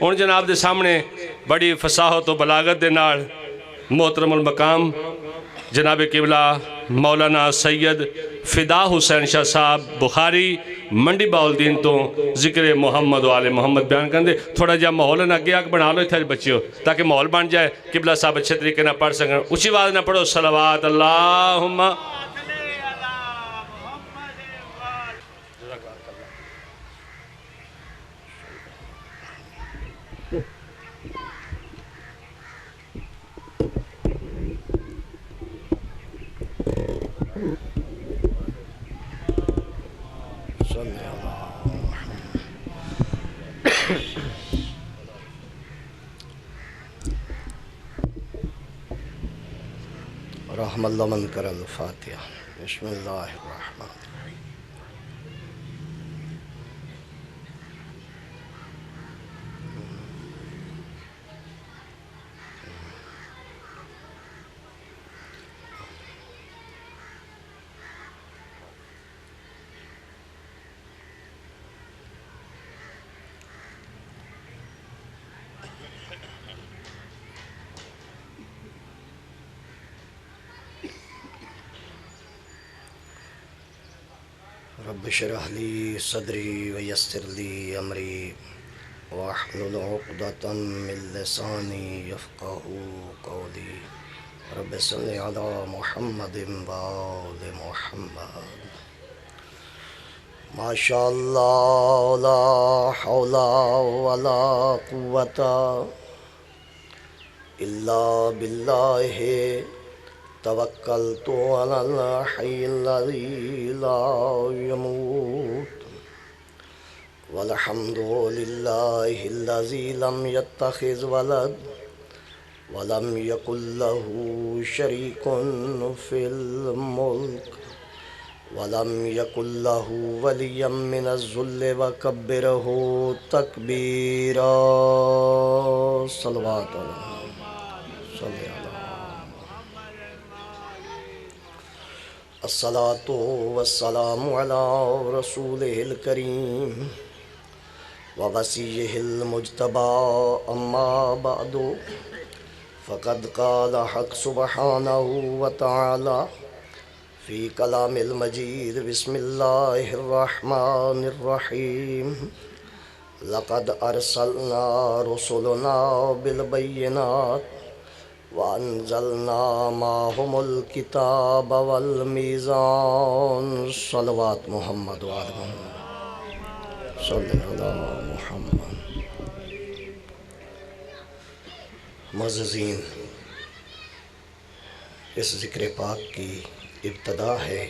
ہن جناب دے سامنے بڑی فصاحت و بلاغت دے نال محترم المقام جناب قبلہ مولانا سید فدا حسین شاہ صاحب بخاری منڈی باولدین تو ذکر محمد و آل محمد بیان کریں دے. تھوڑا جا ماحول نہ اگے بنا لو اتھے بچیو تاکہ ماحول بن جائے. قبلہ صاحب اچھے طریقے نہ پڑھ سکیں. اچھی آواز نہ پڑھو صلوات اللہم. رحم اللہ من کر الفاتحہ. بسم اللہ الرحمن الرحیم. رب اشرح لی صدری ویسر لی امری واحلل عقدۃ من لسانی یفقهوا قولی. رب صل علی محمد وآل محمد. ما شاء اللہ لا حول ولا قوة الا باللہ توکلت علی الحی الذی لا یموت والحمد للہ الذی لم یتخذ ولد ولم یکن له شریک فی الملک ولم یکن له ولی من الذل وکبرہ تکبیرا. صلوات صلی اللہ. الصلاة والسلام على رسوله الكريم ووصيه المجتبى. أما بعد فقد قال حق سبحانه وتعالى في كلام المجيد. بسم الله الرحمن الرحيم. لقد أرسلنا رسلنا بالبينات وَأَنزَلْنَا مَعَهُمُ الْكِتَابَ وَالْمِيزَانَ. صلوات محمد وآل محمد. صلی اللہ محمد. معززین، اس ذکر پاک کی ابتدا ہے.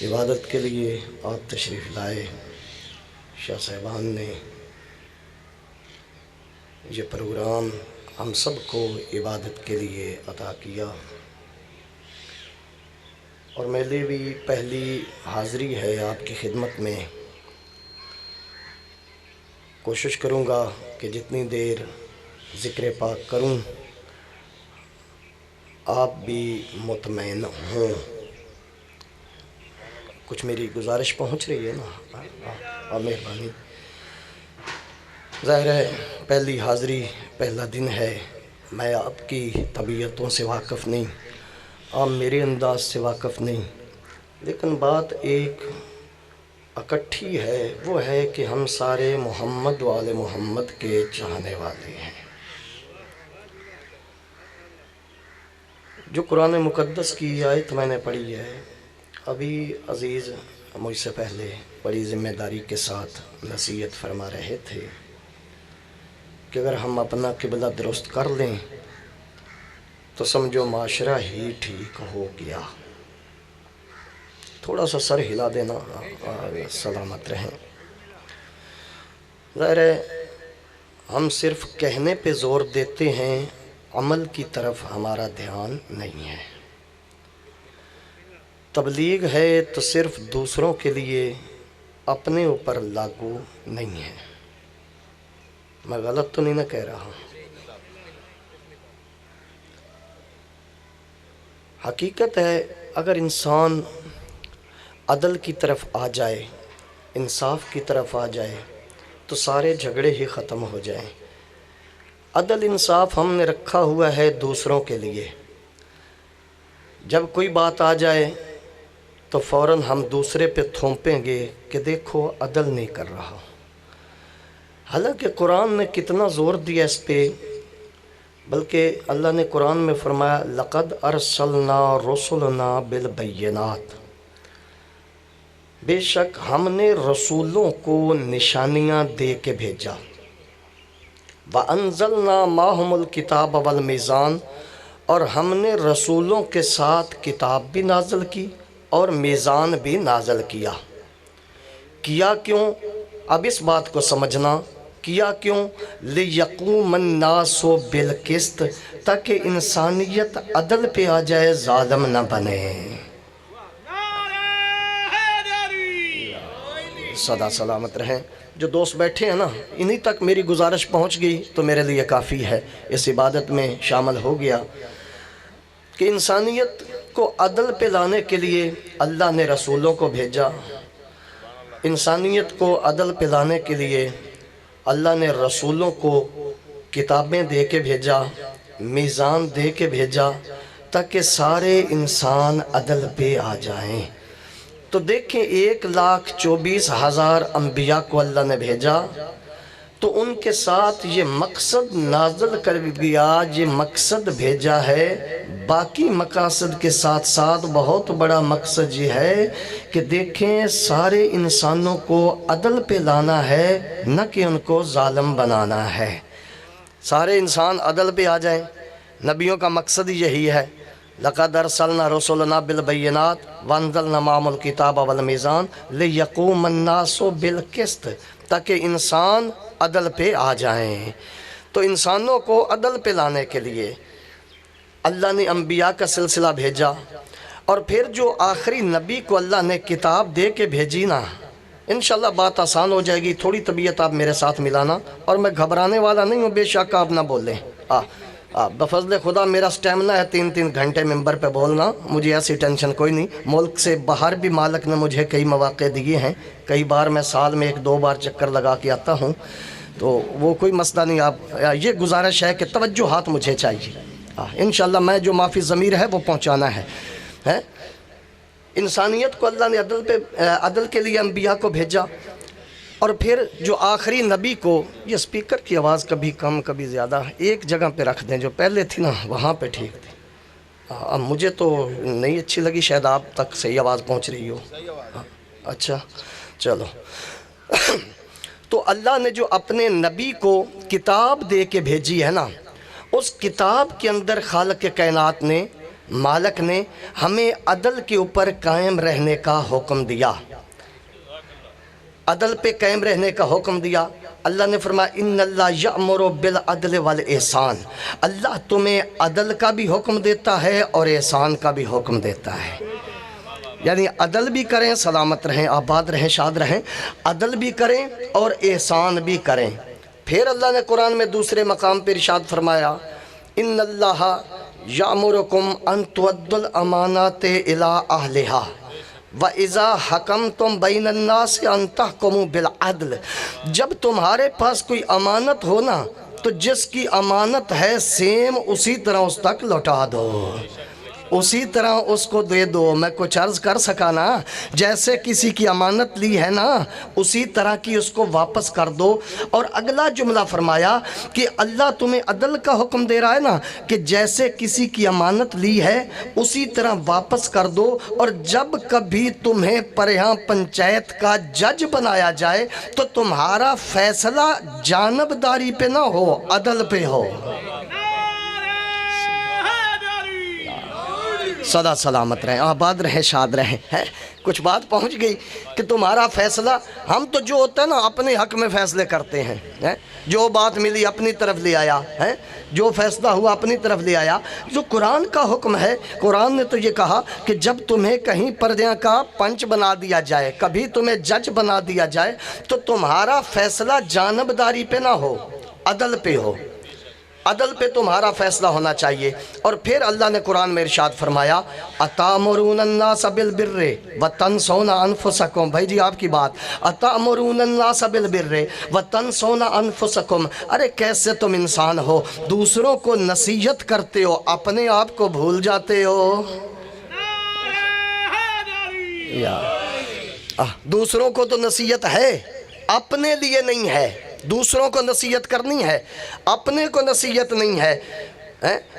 عبادت کے لیے آپ تشریف لائے. شاہ صاحبان نے یہ پروگرام ہم سب کو عبادت کے لیے عطا کیا اور میری بھی پہلی حاضری ہے آپ کی خدمت میں. کوشش کروں گا کہ جتنی دیر ذکر پاک کروں آپ بھی مطمئن ہوں. کچھ میری گزارش پہنچ رہی ہے نا؟ مہربانی. ظاہر ہے پہلی حاضری پہلا دن ہے. میں آپ کی طبیعتوں سے واقف نہیں، آپ میرے انداز سے واقف نہیں، لیکن بات ایک اکٹھی ہے. وہ ہے کہ ہم سارے محمد والے محمد کے چاہنے والے ہیں. جو قرآن مقدس کی آیت میں نے پڑھی ہے، ابھی عزیز مجھ سے پہلے بڑی ذمہ داری کے ساتھ نصیحت فرما رہے تھے کہ اگر ہم اپنا قبلہ درست کر لیں تو سمجھو معاشرہ ہی ٹھیک ہو گیا. تھوڑا سا سر ہلا دینا، سلامت رہیں. ظاہر ہے ہم صرف کہنے پہ زور دیتے ہیں، عمل کی طرف ہمارا دھیان نہیں ہے. تبلیغ ہے تو صرف دوسروں کے لیے، اپنے اوپر لاگو نہیں ہے. میں غلط تو نہیں نہ کہہ رہا ہوں. حقیقت ہے اگر انسان عدل کی طرف آ جائے، انصاف کی طرف آ جائے تو سارے جھگڑے ہی ختم ہو جائیں۔ عدل انصاف ہم نے رکھا ہوا ہے دوسروں کے لیے، جب کوئی بات آ جائے تو فوراً ہم دوسرے پہ تھوپیں گے کہ دیکھو عدل نہیں کر رہا، حالانکہ قرآن نے کتنا زور دیا اس پہ، بلکہ اللہ نے قرآن میں فرمایا لَقَدْ أَرْسَلْنَا رُسُلَنَا بِالْبَيِّنَاتِ، بے شک ہم نے رسولوں کو نشانیاں دے کے بھیجا، وَأَنزَلْنَا مَعَهُمُ الْكِتَابَ وَالْمِيزَانَ، اور ہم نے رسولوں کے ساتھ کتاب بھی نازل کی اور میزان بھی نازل کیا کیوں؟ اب اس بات کو سمجھنا، کیا کیوں؟ لِيَقُومَ النَّاسُ بِالْقِسْطِ، تاکہ انسانیت عدل پہ آ جائے، ظالم نہ بنے۔ سدا سلامت رہیں۔ جو دوست بیٹھے ہیں نا، انہی تک میری گزارش پہنچ گئی تو میرے لیے کافی ہے، اس عبادت میں شامل ہو گیا کہ انسانیت کو عدل پہ لانے کے لیے اللہ نے رسولوں کو بھیجا، انسانیت کو عدل پہ لانے کے لیے اللہ نے رسولوں کو کتابیں دے کے بھیجا، میزان دے کے بھیجا، تاکہ سارے انسان عدل پہ آ جائیں۔ تو دیکھیں 1,24,000 انبیاء کو اللہ نے بھیجا، تو ان کے ساتھ یہ مقصد نازل کر دیا، یہ مقصد بھیجا ہے۔ باقی مقاصد کے ساتھ ساتھ بہت بڑا مقصد یہ ہے کہ دیکھیں سارے انسانوں کو عدل پہ لانا ہے، نہ کہ ان کو ظالم بنانا ہے۔ سارے انسان عدل پہ آ جائیں، نبیوں کا مقصد یہی ہے۔ لَقَدْ أَرْسَلْنَا رُسُلَنَا بِالْبَيِّنَاتِ وَأَنزَلْنَا مَعَهُمُ الْكِتَابَ وَالْمِيزَانَ لِيَقُومَ النَّاسُ بِالْقِسْطِ، تاکہ انسان عدل پہ آ جائیں۔ تو انسانوں کو عدل پہ لانے کے لیے اللہ نے انبیاء کا سلسلہ بھیجا، اور پھر جو آخری نبی کو اللہ نے کتاب دے کے بھیجی نا، انشاءاللہ بات آسان ہو جائے گی۔ تھوڑی طبیعت آپ میرے ساتھ ملانا، اور میں گھبرانے والا نہیں ہوں، بے شک آپ نہ بولیں۔ بفضل خدا میرا سٹیمنا ہے 3 گھنٹے ممبر پہ بولنا، مجھے ایسی ٹینشن کوئی نہیں۔ ملک سے باہر بھی مالک نے مجھے کئی مواقع دیے ہیں، کئی بار میں سال میں 1-2 بار چکر لگا کے آتا ہوں، تو وہ کوئی مسئلہ نہیں۔ آپ یہ گزارش ہے کہ توجہات مجھے چاہیے، انشاءاللہ میں جو معافی ضمیر ہے وہ پہنچانا ہے۔ انسانیت کو اللہ نے عدل کے لیے انبیاء کو بھیجا، اور پھر جو آخری نبی کو، یہ سپیکر کی آواز کبھی کم کبھی زیادہ ایک جگہ پہ رکھ دیں، جو پہلے تھی نا وہاں پہ ٹھیک تھی۔ اب مجھے تو نہیں اچھی لگی، شاید آپ تک صحیح آواز پہنچ رہی ہو۔ اچھا چلو۔ تو اللہ نے جو اپنے نبی کو کتاب دے کے بھیجی ہے نا، اس کتاب کے اندر خالق کائنات نے، مالک نے ہمیں عدل کے اوپر قائم رہنے کا حکم دیا، عدل پہ قائم رہنے کا حکم دیا۔ اللہ نے فرمایا ان اللہ یأمر بالعدل والاحسان، اللہ تمہیں عدل کا بھی حکم دیتا ہے اور احسان کا بھی حکم دیتا ہے، یعنی عدل بھی کریں، سلامت رہیں، آباد رہیں، شاد رہیں، عدل بھی کریں اور احسان بھی کریں۔ پھر اللہ نے قرآن میں دوسرے مقام پہ ارشاد فرمایا ان اللہ یأمرکم ان تؤدوا الامانات الی اہلہا وَإِذَا حَكَمْتُمْ بَيْنَ النَّاسِ أَن تَحْكُمُوا بِالْعَدْلِ، جب تمہارے پاس کوئی امانت ہو نا، تو جس کی امانت ہے سیم اسی طرح اس تک لوٹا دو، اسی طرح اس کو دے دو۔ میں کچھ عرض کر سکا نا، جیسے کسی کی امانت لی ہے نا، اسی طرح کی اس کو واپس کر دو۔ اور اگلا جملہ فرمایا کہ اللہ تمہیں عدل کا حکم دے رہا ہے نا، کہ جیسے کسی کی امانت لی ہے اسی طرح واپس کر دو، اور جب کبھی تمہیں پریہاں پنچایت کا جج بنایا جائے تو تمہارا فیصلہ جانبداری پہ نہ ہو، عدل پہ ہو۔ سدا سلامت رہیں، آباد رہیں، شاد رہیں۔ کچھ بات پہنچ گئی کہ تمہارا فیصلہ، ہم تو جو ہوتا ہے نا اپنے حق میں فیصلے کرتے ہیں، جو بات ملی اپنی طرف لے آیا، جو فیصلہ ہوا اپنی طرف لے آیا۔ جو قرآن کا حکم ہے، قرآن نے تو یہ کہا کہ جب تمہیں کہیں پردیاں کا پنچ بنا دیا جائے، کبھی تمہیں جج بنا دیا جائے، تو تمہارا فیصلہ جانبداری پہ نہ ہو، عدل پہ ہو۔ عدل پہ تمہارا فیصلہ ہونا چاہیے۔ اور پھر اللہ نے قرآن میں ارشاد فرمایا اتامرون الناس بالبر وتنسون انفسکم، بھائی جی آپ کی بات، اتامرون الناس بالبر وتنسون انفسکم، ارے کیسے تم انسان ہو دوسروں کو نصیحت کرتے ہو اپنے آپ کو بھول جاتے ہو۔ دوسروں کو تو نصیحت ہے، اپنے لیے نہیں ہے۔ دوسروں کو نصیحت کرنی ہے، اپنے کو نصیحت نہیں ہے۔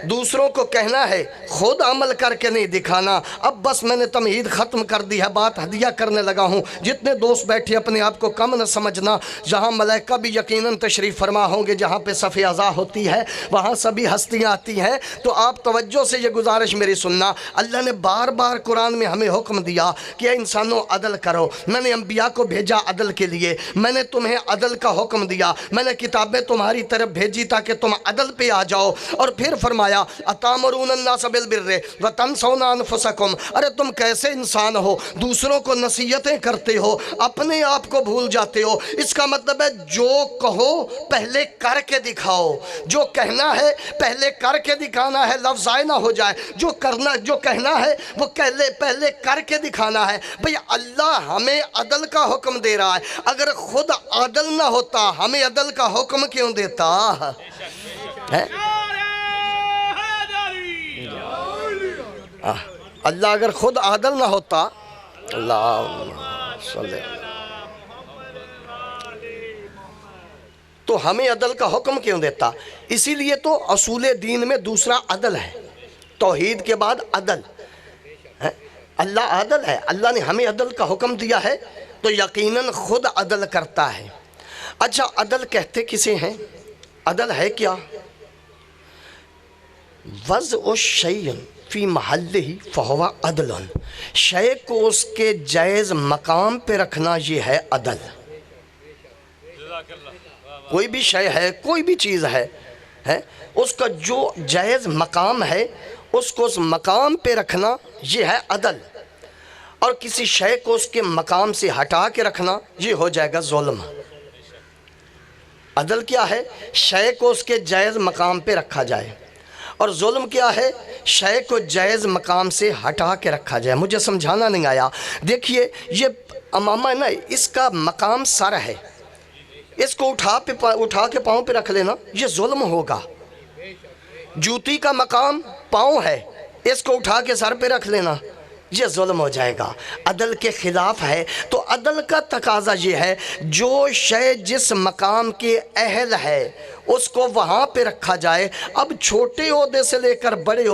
دوسروں کو کہنا ہے، خود عمل کر کے نہیں دکھانا۔ اب بس میں نے تمہید ختم کر دی ہے، بات ہدیہ کرنے لگا ہوں۔ جتنے دوست بیٹھے اپنے آپ کو کم نہ سمجھنا، جہاں ملائکہ بھی یقیناً تشریف فرما ہوں گے، جہاں پہ صف اعضاء ہوتی ہے وہاں سبھی ہستیاں آتی ہیں۔ تو آپ توجہ سے یہ گزارش میری سننا، اللہ نے بار بار قرآن میں ہمیں حکم دیا کہ اے انسانوں عدل کرو۔ میں نے انبیاء کو بھیجا عدل کے لیے، میں نے تمہیں عدل کا حکم دیا، میں نے کتابیں تمہاری طرف بھیجی تاکہ تم عدل پہ آ جاؤ۔ اور پھر فرمایا اتامرون الناس بالبر وتنسون انفسکم، ارے تم کیسے انسان ہو دوسروں کو نصیحتیں کرتے ہو اپنے آپ کو بھول جاتے ہو۔ اس کا مطلب ہے جو کہو پہلے کر کے دکھاؤ، جو کہنا ہے پہلے کر کے دکھانا ہے، لفظ ضائع نہ ہو جائے۔ جو کہنا ہے وہ پہلے کر کے دکھانا ہے۔ بھئی اللہ ہمیں عدل کا حکم دے رہا ہے، اگر خود عدل نہ ہوتا ہمیں عدل کا حکم کیوں دیتا ہے؟ اللہ اگر خود عادل نہ ہوتا، اللہ صلی، تو ہمیں عدل کا حکم کیوں دیتا؟ اسی لیے تو اصول دین میں دوسرا عدل ہے، توحید کے بعد عدل ہے۔ اللہ عادل ہے، اللہ نے ہمیں عدل کا حکم دیا ہے تو یقیناً خود عدل کرتا ہے۔ اچھا عدل کہتے کسے ہیں؟ عدل ہے کیا؟ وضع الشیء فی محلہ فہو عدل، شے کو اس کے جائز مقام پہ رکھنا یہ ہے عدل۔ کوئی بھی شے ہے، کوئی بھی چیز ہے، اس کا جو جائز مقام ہے اس کو اس مقام پہ رکھنا یہ ہے عدل۔ اور کسی شے کو اس کے مقام سے ہٹا کے رکھنا یہ ہو جائے گا ظلم۔ عدل کیا ہے؟ شے کو اس کے جائز مقام پہ رکھا جائے، اور ظلم کیا ہے؟ شے کو جائز مقام سے ہٹا کے رکھا جائے۔ مجھے سمجھانا نہیں آیا، دیکھیے یہ امامہ ہے نا، اس کا مقام سر ہے، اس کو اٹھا کے پاؤں پہ رکھ لینا یہ ظلم ہوگا۔ جوتی کا مقام پاؤں ہے، اس کو اٹھا کے سر پہ رکھ لینا یہ ظلم ہو جائے گا، عدل کے خلاف ہے۔ تو عدل کا تقاضا یہ ہے جو شے جس مقام کے اہل ہے اس کو وہاں پہ رکھا جائے۔ اب چھوٹے عہدے سے لے کر بڑے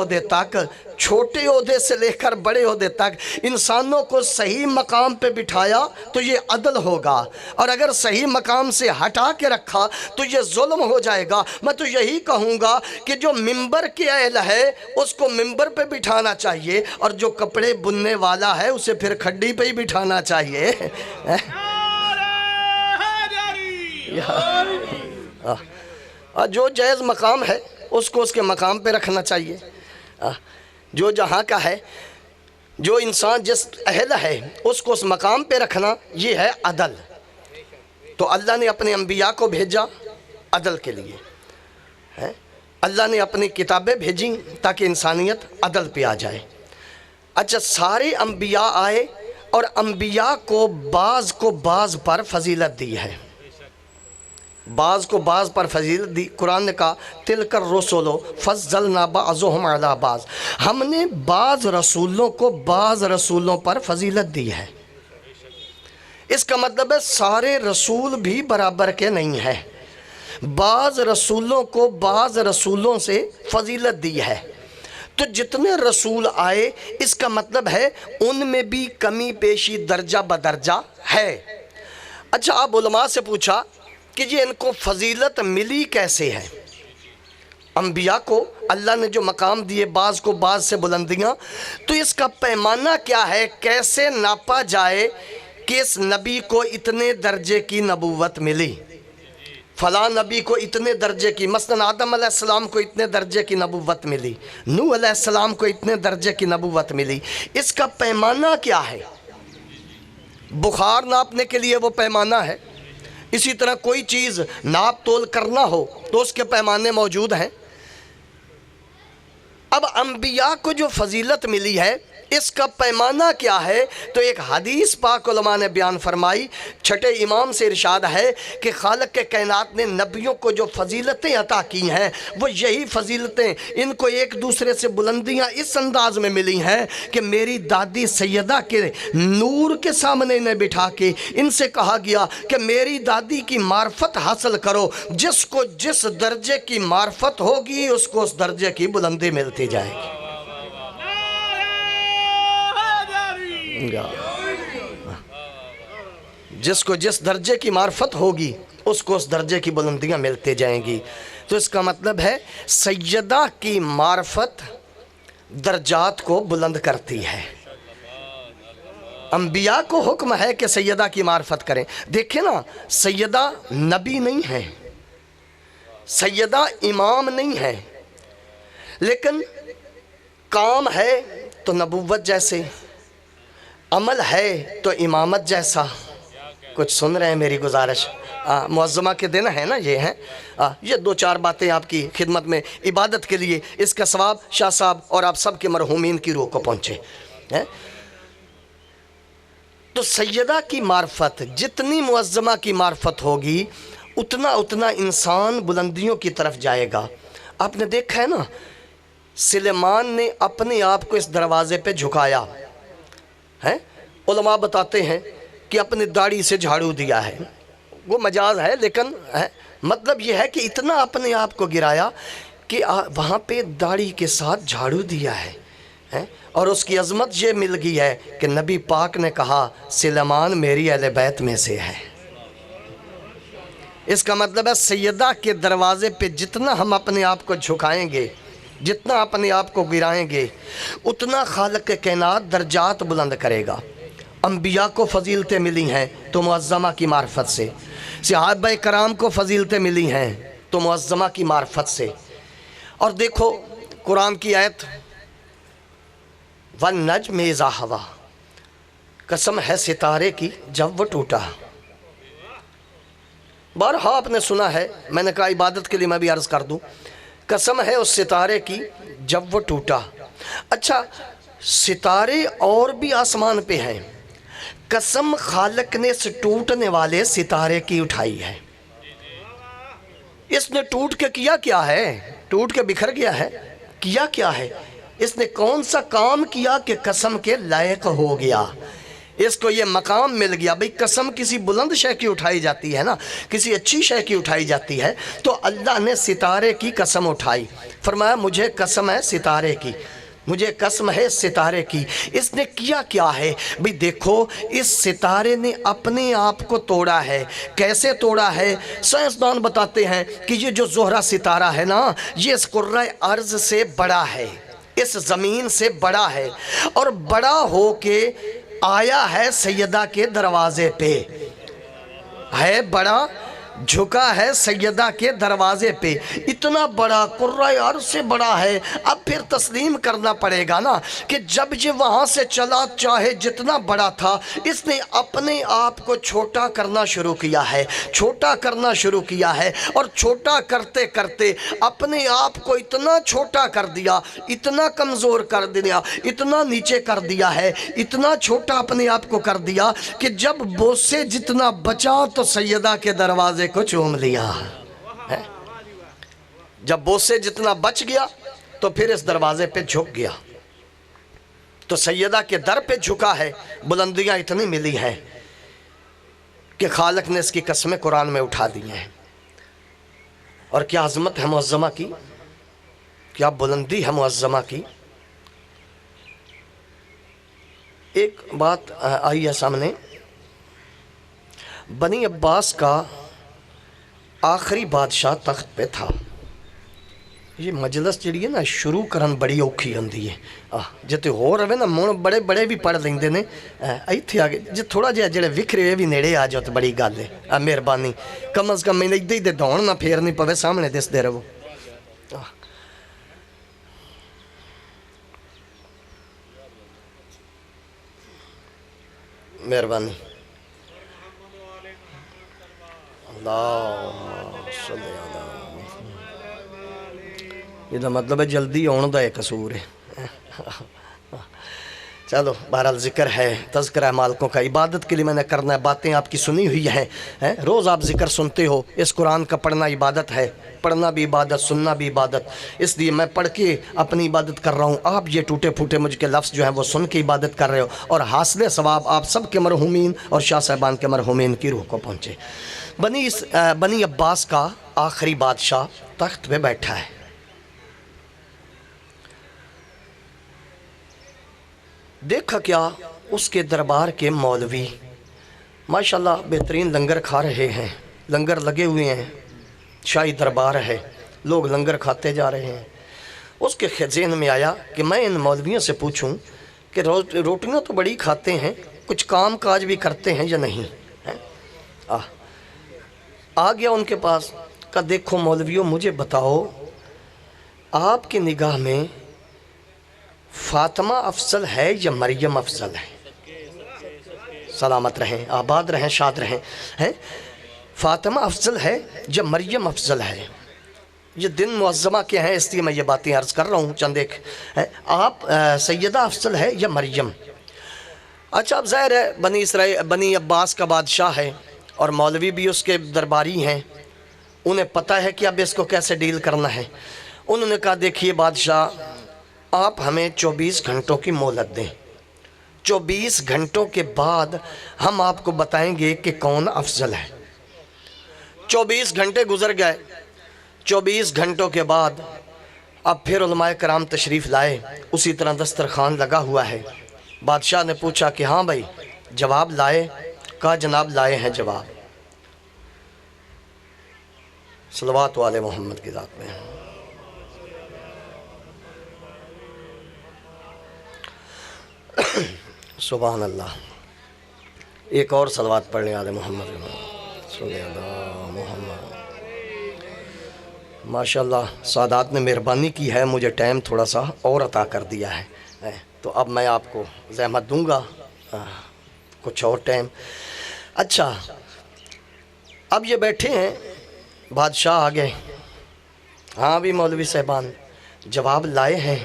عہدے تک انسانوں کو صحیح مقام پہ بٹھایا تو یہ عدل ہوگا، اور اگر صحیح مقام سے ہٹا کے رکھا تو یہ ظلم ہو جائے گا۔ میں تو یہی کہوں گا کہ جو ممبر کے اہل ہے اس کو ممبر پہ بٹھانا چاہیے، اور جو کپڑے بننے والا ہے اسے پھر کھڈی پہ ہی بٹھانا چاہیے۔ جو جائز مقام ہے اس کو اس کے مقام پہ رکھنا چاہیے، جو جہاں کا ہے، جو انسان جس اہل ہے اس کو اس مقام پہ رکھنا یہ ہے عدل۔ تو اللہ نے اپنے انبیاء کو بھیجا عدل کے لیے، اللہ نے اپنی کتابیں بھیجیں تاکہ انسانیت عدل پہ آ جائے۔ اچھا سارے انبیاء آئے اور انبیاء کو بعض پر فضیلت دی ہے، بعض کو بعض پر فضیلت دی۔ قرآن نے کہا تلک الرسل فضلنا بعضهم علی بعض، ہم نے بعض رسولوں کو بعض رسولوں پر فضیلت دی ہے۔ اس کا مطلب ہے سارے رسول بھی برابر کے نہیں ہیں، بعض رسولوں کو بعض رسولوں سے فضیلت دی ہے۔ تو جتنے رسول آئے اس کا مطلب ہے ان میں بھی کمی بیشی درجہ بدرجہ ہے۔ اچھا آپ علماء سے پوچھا کہ یہ ان کو فضیلت ملی کیسے ہے؟ انبیاء کو اللہ نے جو مقام دیے بعض کو بعض سے بلندیاں، تو اس کا پیمانہ کیا ہے؟ کیسے ناپا جائے کہ اس نبی کو اتنے درجے کی نبوت ملی، فلاں نبی کو اتنے درجے کی، مثلا آدم علیہ السلام کو اتنے درجے کی نبوت ملی، نوح علیہ السلام کو اتنے درجے کی نبوت ملی۔ اس کا پیمانہ کیا ہے؟ بخار ناپنے کے لیے وہ پیمانہ ہے، اسی طرح کوئی چیز ناپ تول کرنا ہو تو اس کے پیمانے موجود ہیں۔ اب انبیاء کو جو فضیلت ملی ہے اس کا پیمانہ کیا ہے؟ تو ایک حدیث پاک علماء نے بیان فرمائی، چھٹے امام سے ارشاد ہے کہ خالق کے کائنات نے نبیوں کو جو فضیلتیں عطا کی ہیں وہ یہی فضیلتیں ان کو ایک دوسرے سے بلندیاں اس انداز میں ملی ہیں کہ میری دادی سیدہ کے نور کے سامنے انہیں بٹھا کے ان سے کہا گیا کہ میری دادی کی معرفت حاصل کرو، جس کو جس درجے کی معرفت ہوگی اس کو اس درجے کی بلندی ملتی جائے گی۔ جس کو جس درجے کی معرفت ہوگی اس کو اس درجے کی بلندیاں ملتے جائیں گی۔ تو اس کا مطلب ہے سیدہ کی معرفت درجات کو بلند کرتی ہے۔ انبیاء کو حکم ہے کہ سیدہ کی معرفت کریں۔ دیکھیں نا، سیدہ نبی نہیں ہے، سیدہ امام نہیں ہے، لیکن کام ہے تو نبوت جیسے، عمل ہے تو امامت جیسا۔ کچھ سن رہے ہیں میری گزارش؟ معظمہ کے دن ہے نا، یہ ہیں یہ دو چار باتیں آپ کی خدمت میں عبادت کے لیے، اس کا ثواب شاہ صاحب اور آپ سب کے مرحومین کی روح کو پہنچے۔ تو سیدہ کی معرفت، جتنی معظمہ کی معرفت ہوگی اتنا انسان بلندیوں کی طرف جائے گا۔ آپ نے دیکھا ہے نا، سلیمان نے اپنے آپ کو اس دروازے پہ جھکایا ہے۔ علماء بتاتے ہیں کہ اپنے داڑھی سے جھاڑو دیا ہے، وہ مجاز ہے لیکن مطلب یہ ہے کہ اتنا اپنے آپ کو گرایا کہ وہاں پہ داڑھی کے ساتھ جھاڑو دیا ہے، اور اس کی عظمت یہ مل گئی ہے کہ نبی پاک نے کہا سلیمان میری اہل بیت میں سے ہے۔ اس کا مطلب ہے سیدہ کے دروازے پہ جتنا ہم اپنے آپ کو جھکائیں گے، جتنا اپنے آپ کو گرائیں گے، اتنا خالق کے کائنات درجات بلند کرے گا۔ انبیاء کو فضیلتیں ملی ہیں تو معظمہ کی معرفت سے، صحابہ کرام کو فضیلتیں ملی ہیں تو معظمہ کی معرفت سے۔ اور دیکھو قرآن کی آیت وَالنَّجْمِ إِذَا هَوَىٰ، قسم ہے ستارے کی جب وہ ٹوٹا۔ بارہا آپ نے سنا ہے، میں نے کہا عبادت کے لیے میں بھی عرض کر دوں، قسم ہے اس ستارے کی جب وہ ٹوٹا۔ اچھا، ستارے اور بھی آسمان پہ ہیں، قسم خالق نے اس ٹوٹنے والے ستارے کی اٹھائی ہے۔ اس نے ٹوٹ کے کیا کیا ہے؟ ٹوٹ کے بکھر گیا ہے، کیا کیا ہے؟ اس نے کون سا کام کیا کہ قسم کے لائق ہو گیا؟ اس کو یہ مقام مل گیا۔ بھئی قسم کسی بلند شے کی اٹھائی جاتی ہے نا، کسی اچھی شے کی اٹھائی جاتی ہے، تو اللہ نے ستارے کی قسم اٹھائی، فرمایا مجھے قسم ہے ستارے کی، مجھے قسم ہے اس ستارے کی۔ اس نے کیا کیا ہے؟ بھئی دیکھو، اس ستارے نے اپنے آپ کو توڑا ہے۔ کیسے توڑا ہے؟ سائنسدان بتاتے ہیں کہ یہ جو زہرہ ستارہ ہے نا، یہ اس کرۂ ارض سے بڑا ہے، اس زمین سے بڑا ہے، اور بڑا ہو کے آیا ہے سیدہ کے دروازے پہ، ہے بڑا، جھکا ہے سیدہ کے دروازے پہ۔ اتنا بڑا، قرۂ ارض سے بڑا ہے۔ اب پھر تسلیم کرنا پڑے گا نا کہ جب یہ وہاں سے چلا، چاہے جتنا بڑا تھا، اس نے اپنے آپ کو چھوٹا کرنا شروع کیا ہے، چھوٹا کرنا شروع کیا ہے، اور چھوٹا کرتے کرتے اپنے آپ کو اتنا چھوٹا کر دیا، اتنا کمزور کر دیا، اتنا نیچے کر دیا ہے، اتنا چھوٹا اپنے آپ کو کر دیا کہ جب بوسے جتنا بچا تو سیدہ کے دروازے کو چوم لیا۔ جب بوسے جتنا بچ گیا تو پھر اس دروازے پہ جھک گیا۔ تو سیدہ کے در پہ جھکا ہے، بلندیاں اتنی ملی ہیں کہ خالق نے اس کی قسمیں قرآن میں اٹھا دی ہیں۔ اور کیا عظمت ہے معظمہ کی، کیا بلندی ہے معظمہ کی۔ ایک بات آئی ہے سامنے، بنی عباس کا آخری بادشاہ تخت پہ تھا۔ یہ مجلس جڑی ہے نا شروع کرن بڑی اوکھی ہوندی ہے، جتے ہو رہے نا من بڑے بڑے بھی پڑھ لیندے نے، ایتھے آگے جے تھوڑا جہا جڑے وکھرے ہوئے بھی نیڑے آ جاؤ تو بڑی گل ہے۔ مہربانی، کم از کم میں ادھے ہی دھون نہ پھیرنی پوے، سامنے دسدے رہو۔ مہربانی، اللہم صلی اللہ۔ یہ مطلب ہے جلدی آن دا قصور ہے۔ چلو بہرحال ذکر ہے، تذکرہ مالکوں کا، عبادت کے لیے میں نے کرنا ہے، باتیں آپ کی سنی ہوئی ہیں، روز آپ ذکر سنتے ہو، اس قرآن کا پڑھنا عبادت ہے، پڑھنا بھی عبادت، سننا بھی عبادت، اس لیے میں پڑھ کے اپنی عبادت کر رہا ہوں، آپ یہ ٹوٹے پھوٹے مجھ کے لفظ جو ہیں وہ سن کے عبادت کر رہے ہو، اور حاصل ثواب آپ سب کے مرحومین اور شاہ صاحبان کے مرحومین کی روح کو پہنچے۔ بنی عباس کا آخری بادشاہ تخت پہ بیٹھا ہے، دیکھا کیا اس کے دربار کے مولوی ماشاءاللہ بہترین لنگر کھا رہے ہیں، لنگر لگے ہوئے ہیں، شاہی دربار ہے، لوگ لنگر کھاتے جا رہے ہیں۔ اس کے ذہن میں آیا کہ میں ان مولویوں سے پوچھوں کہ روٹیاں تو بڑی کھاتے ہیں، کچھ کام کاج بھی کرتے ہیں یا نہیں۔ آ گیا ان کے پاس، کہا دیکھو مولویوں مجھے بتاؤ آپ کی نگاہ میں فاطمہ افضل ہے یا مریم افضل ہے؟ سلامت رہیں، آباد رہیں، شاد رہیں۔ فاطمہ افضل ہے یا مریم افضل ہے؟ یہ دن معظمہ کے ہیں اس لیے میں یہ باتیں عرض کر رہا ہوں، چند ایک آپ سیدہ افضل ہے یا مریم؟ اچھا اب ظاہر ہے بنی عباس کا بادشاہ ہے اور مولوی بھی اس کے درباری ہیں، انہیں پتہ ہے کہ اب اس کو کیسے ڈیل کرنا ہے۔ انہوں نے کہا دیکھیے بادشاہ آپ ہمیں 24 گھنٹوں کی مہلت دیں، 24 گھنٹوں کے بعد ہم آپ کو بتائیں گے کہ کون افضل ہے۔ 24 گھنٹے گزر گئے، 24 گھنٹوں کے بعد اب پھر علماء کرام تشریف لائے، اسی طرح دسترخوان لگا ہوا ہے۔ بادشاہ نے پوچھا کہ ہاں بھائی جواب لائے؟ کہا جناب لائے ہیں جواب۔ صلوات والے محمد کی ذات میں۔ سبحان اللہ، ایک اور صلوات پڑھنے والے محمد صلی اللہ محمد۔ ماشاءاللہ سعادات نے مہربانی کی ہے، مجھے ٹائم تھوڑا سا اور عطا کر دیا ہے، تو اب میں آپ کو زحمت دوں گا کچھ اور ٹائم۔ اچھا اب یہ بیٹھے ہیں، بادشاہ آگئے، ہاں بھی مولوی صاحبان جواب لائے ہیں؟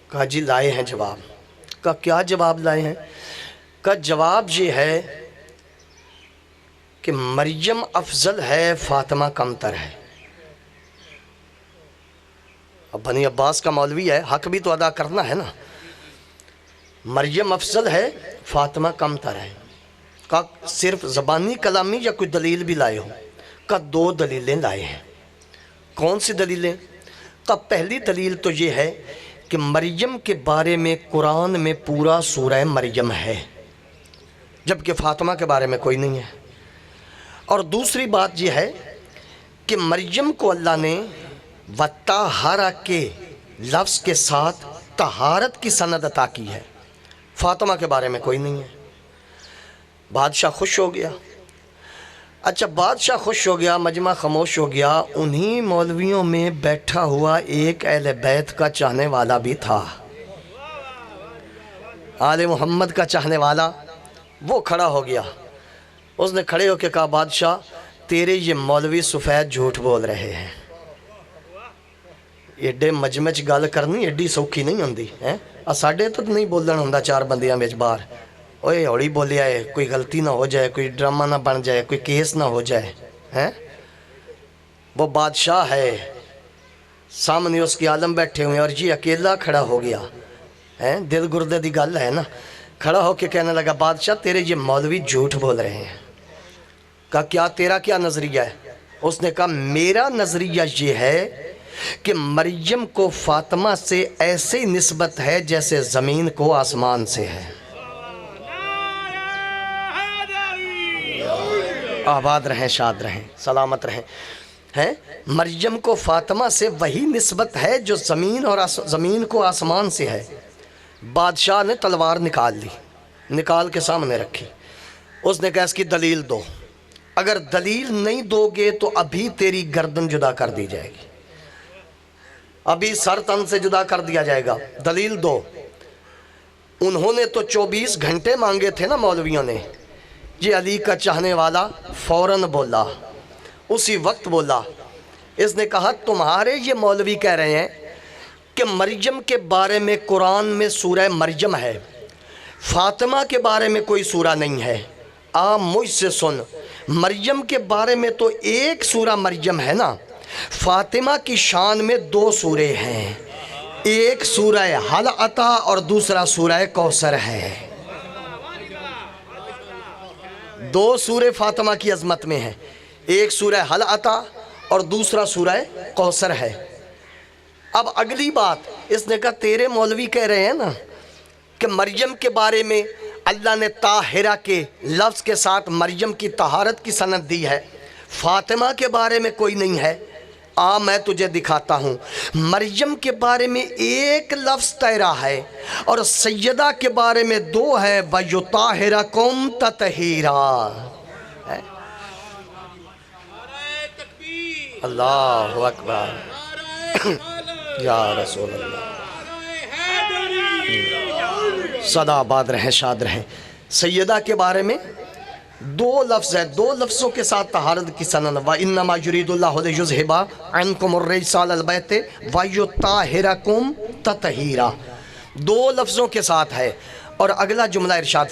کہا جی لائے ہیں جواب۔ کہا کیا جواب لائے ہیں؟ کہا جواب یہ ہے کہ مریم افضل ہے، فاطمہ کمتر ہے۔ اب بنی عباس کا مولوی ہے، حق بھی تو ادا کرنا ہے نا۔ مریم افضل ہے، فاطمہ کمتر ہے۔ کہا صرف زبانی کلامی یا کوئی دلیل بھی لائے ہو؟ کہا 2 دلیلیں لائے ہیں۔ کون سی دلیلیں؟ کہا پہلی دلیل تو یہ ہے کہ مریم کے بارے میں قرآن میں پورا سورہ مریم ہے، جبکہ فاطمہ کے بارے میں کوئی نہیں ہے۔ اور دوسری بات یہ ہے کہ مریم کو اللہ نے وَطَّہَرَ کے لفظ کے ساتھ طہارت کی سند عطا کی ہے، فاطمہ کے بارے میں کوئی نہیں ہے۔ بادشاہ خوش ہو گیا۔ اچھا بادشاہ خوش ہو گیا، مجمع خاموش ہو گیا، انہی مولویوں میں بیٹھا ہوا ایک اہل بیت کا چاہنے والا بھی تھا، آل محمد کا چاہنے والا، وہ کھڑا ہو گیا۔ اس نے کھڑے ہو کے کہا بادشاہ تیرے یہ مولوی سفید جھوٹ بول رہے ہیں۔ ایڈے مجمع گل کرنی ایڈی سوکھی نہیں ہوندی ہے، ساڈے تو نہیں بولن ہوندا 4 بندیاں وچ باہر، اوے ہوڑی بولیا ہے، کوئی غلطی نہ ہو جائے، کوئی ڈرامہ نہ بن جائے، کوئی کیس نہ ہو جائے ہیں۔ وہ بادشاہ ہے، سامنے اس کے عالم بیٹھے ہوئے اور یہ اکیلا کھڑا ہو گیا ہے، دل گردے دی گل ہے نا۔ کھڑا ہو کے کہنے لگا بادشاہ تیرے یہ مولوی جھوٹ بول رہے ہیں۔ کہا کیا تیرا کیا نظریہ ہے؟ اس نے کہا میرا نظریہ یہ ہے کہ مریم کو فاطمہ سے ایسے نسبت ہے جیسے زمین کو آسمان سے ہے۔ آباد رہیں، شاد رہیں، سلامت رہیں۔ مریم کو فاطمہ سے وہی نسبت ہے جو زمین کو آسمان سے ہے۔ بادشاہ نے تلوار نکال لی، نکال کے سامنے رکھی۔ اس نے کہا اس کی دلیل دو، اگر دلیل نہیں دو گے تو ابھی تیری گردن جدا کر دی جائے گی، ابھی سر تن سے جدا کر دیا جائے گا، دلیل دو۔ انہوں نے تو 24 گھنٹے مانگے تھے نا مولویوں نے۔ یہ علی کا چاہنے والا فوراً بولا، اسی وقت بولا۔ اس نے کہا تمہارے یہ مولوی کہہ رہے ہیں کہ مریم کے بارے میں قرآن میں سورہ مریم ہے، فاطمہ کے بارے میں کوئی سورہ نہیں ہے۔ آپ مجھ سے سن، مریم کے بارے میں تو ایک سورہ مریم ہے نا، فاطمہ کی شان میں 2 سورے ہیں، ایک سورہ حل عطا اور دوسرا سورہ کوثر ہے۔ 2 سورے فاطمہ کی عظمت میں ہیں، ایک سورہ حل عطا اور دوسرا سورہ کوثر ہے۔ اب اگلی بات، اس نے کہا تیرے مولوی کہہ رہے ہیں نا کہ مریم کے بارے میں اللہ نے طاہرہ کے لفظ کے ساتھ مریم کی طہارت کی سند دی ہے، فاطمہ کے بارے میں کوئی نہیں ہے۔ میں تجھے دکھاتا ہوں، مریم کے بارے میں ایک لفظ تیرا ہے اور سیدہ کے بارے میں 2 ہے، وَيُطَاهِرَكُمْ تَطْهِيرًا۔ اللہ اکبر، یا رسول اللہ، سدا آباد رہیں، شاد رہیں۔ سیدہ کے بارے میں 2 لفظ ہے، 2 لفظوں کے ساتھ طہارت کی سند، وَإِنَّمَا يُرِيدُ اللَّهُ لِيُذْهِبَ عَنْكُمُ الرِّجْسَ أَهْلَ الْبَيْتِ وَيُطَهِّرَكُمْ تَطْهِيرًا، 2 لفظوں کے ساتھ ہے۔ اور اگلا جملہ ارشاد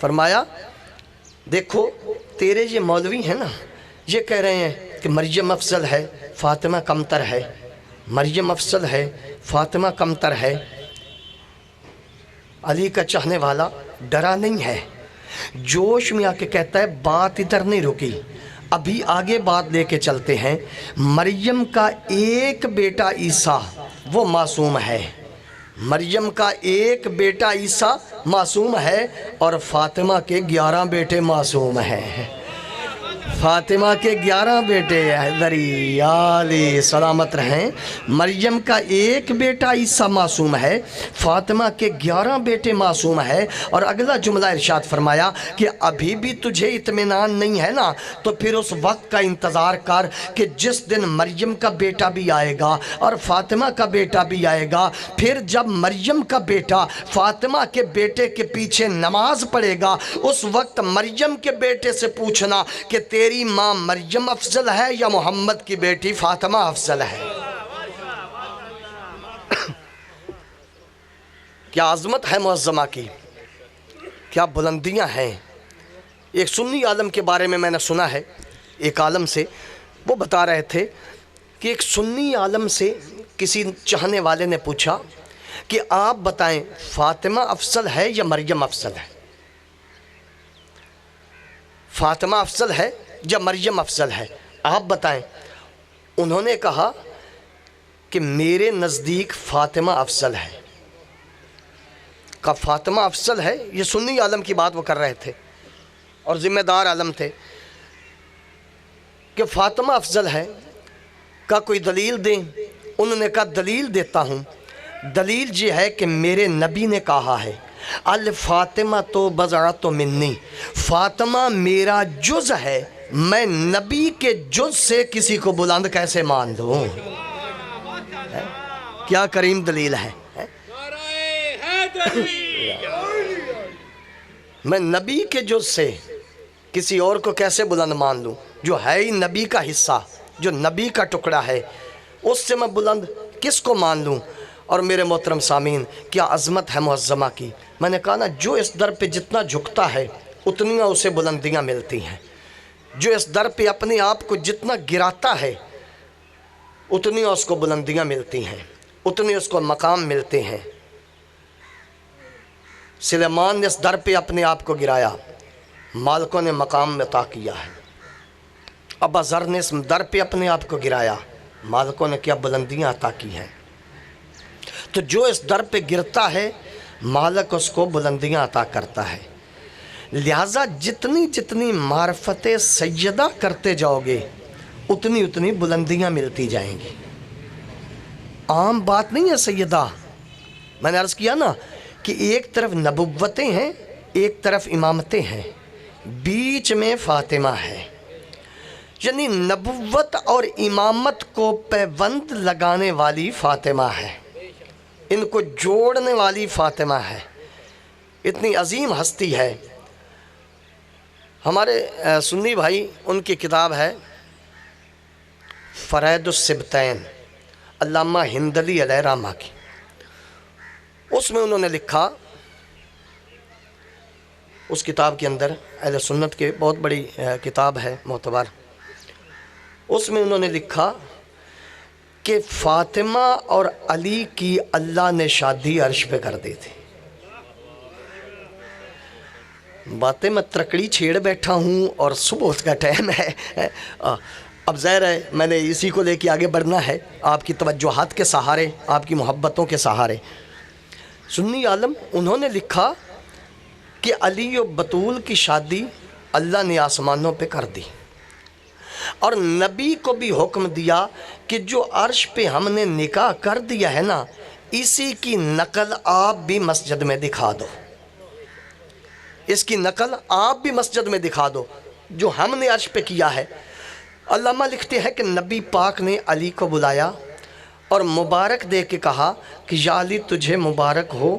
فرمایا دیکھو تیرے یہ مولوی ہیں نا، یہ کہہ رہے ہیں کہ مریم افضل ہے، فاطمہ کمتر ہے، مریم افضل ہے، فاطمہ کمتر ہے۔ علی کا چاہنے والا ڈرا نہیں ہے، جوش میں آ کے کہتا ہے بات ادھر نہیں رکی، ابھی آگے بات لے کے چلتے ہیں۔ مریم کا ایک بیٹا عیسیٰ وہ معصوم ہے، مریم کا ایک بیٹا عیسیٰ معصوم ہے، اور فاطمہ کے 11 بیٹے معصوم ہیں۔ فاطمہ کے 11 بیٹے حیدری علی سلامت رہیں۔ مریم کا ایک بیٹا عیسیٰ معصوم ہے، فاطمہ کے 11 بیٹے معصوم ہے۔ اور اگلا جملہ ارشاد فرمایا کہ ابھی بھی تجھے اطمینان نہیں ہے نا، تو پھر اس وقت کا انتظار کر کہ جس دن مریم کا بیٹا بھی آئے گا اور فاطمہ کا بیٹا بھی آئے گا، پھر جب مریم کا بیٹا فاطمہ کے بیٹے کے پیچھے نماز پڑھے گا، اس وقت مریم کے بیٹے سے پوچھنا کہ تیری ماں مریم افضل ہے یا محمد کی بیٹی فاطمہ افضل ہے۔ کیا عظمت ہے معظمہ کی، کیا بلندیاں ہیں۔ ایک سنی عالم کے بارے میں نے سنا ہے، ایک عالم سے وہ بتا رہے تھے کہ ایک سنی عالم سے کسی چاہنے والے نے پوچھا کہ آپ بتائیں فاطمہ افضل ہے یا مریم افضل ہے، فاطمہ افضل ہے یا مریم افضل ہے، آپ بتائیں۔ انہوں نے کہا کہ میرے نزدیک فاطمہ افضل ہے۔ کہا فاطمہ افضل ہے، یہ سنی عالم کی بات وہ کر رہے تھے اور ذمہ دار عالم تھے کہ فاطمہ افضل ہے۔ کہا کوئی دلیل دیں؟ انہوں نے کہا دلیل دیتا ہوں، دلیل یہ ہے کہ میرے نبی نے کہا ہے الفاطمہ تو بضعۃ منی، فاطمہ میرا جز ہے، میں نبی کے جز سے کسی کو بلند کیسے مان دوں؟ کیا کریم دلیل ہے۔ میں نبی کے جز سے کسی اور کو کیسے بلند مان لوں؟ جو ہے ہی نبی کا حصہ، جو نبی کا ٹکڑا ہے، اس سے میں بلند کس کو مان لوں؟ اور میرے محترم سامعین، کیا عظمت ہے معظمہ کی۔ میں نے کہا نا، جو اس در پہ جتنا جھکتا ہے اتنی اسے بلندیاں ملتی ہیں، جو اس در پہ اپنے آپ کو جتنا گراتا ہے اتنی اس کو بلندیاں ملتی ہیں، اتنی اس کو مقام ملتے ہیں۔ سلیمان نے اس در پہ اپنے آپ کو گرایا، مالکوں نے مقام عطا کیا ہے۔ ابا ذر نے اس در پہ اپنے آپ کو گرایا، مالکوں نے کیا بلندیاں عطا کی ہیں۔ تو جو اس در پہ گرتا ہے مالک اس کو بلندیاں عطا کرتا ہے۔ لہٰذا جتنی جتنی معرفت سیدہ کرتے جاؤ گے اتنی اتنی بلندیاں ملتی جائیں گی۔ عام بات نہیں ہے سیدہ، میں نے عرض کیا نا کہ ایک طرف نبوتیں ہیں، ایک طرف امامتیں ہیں، بیچ میں فاطمہ ہے، یعنی نبوت اور امامت کو پیوند لگانے والی فاطمہ ہے، ان کو جوڑنے والی فاطمہ ہے۔ اتنی عظیم ہستی ہے۔ ہمارے سنی بھائی، ان کی کتاب ہے فرائد السبتین، علامہ ہندلی علیہ رحمہ کی، اس میں انہوں نے لکھا، اس کتاب کے اندر اہل سنت کے بہت بڑی کتاب ہے معتبر، اس میں انہوں نے لکھا کہ فاطمہ اور علی کی اللہ نے شادی عرش پہ کر دی تھی۔ باتیں میں ترکڑی چھیڑ بیٹھا ہوں اور صبح کا ٹائم ہے، اب ظاہر ہے میں نے اسی کو لے کے آگے بڑھنا ہے، آپ کی توجہات کے سہارے، آپ کی محبتوں کے سہارے۔ سنی عالم انہوں نے لکھا کہ علی و بطول کی شادی اللہ نے آسمانوں پہ کر دی، اور نبی کو بھی حکم دیا کہ جو عرش پہ ہم نے نکاح کر دیا ہے نا، اسی کی نقل آپ بھی مسجد میں دکھا دو، اس کی نقل آپ بھی مسجد میں دکھا دو جو ہم نے عرش پہ کیا ہے۔ علامہ لکھتے ہیں کہ نبی پاک نے علی کو بلایا اور مبارک دے کے کہا کہ یا علی تجھے مبارک ہو،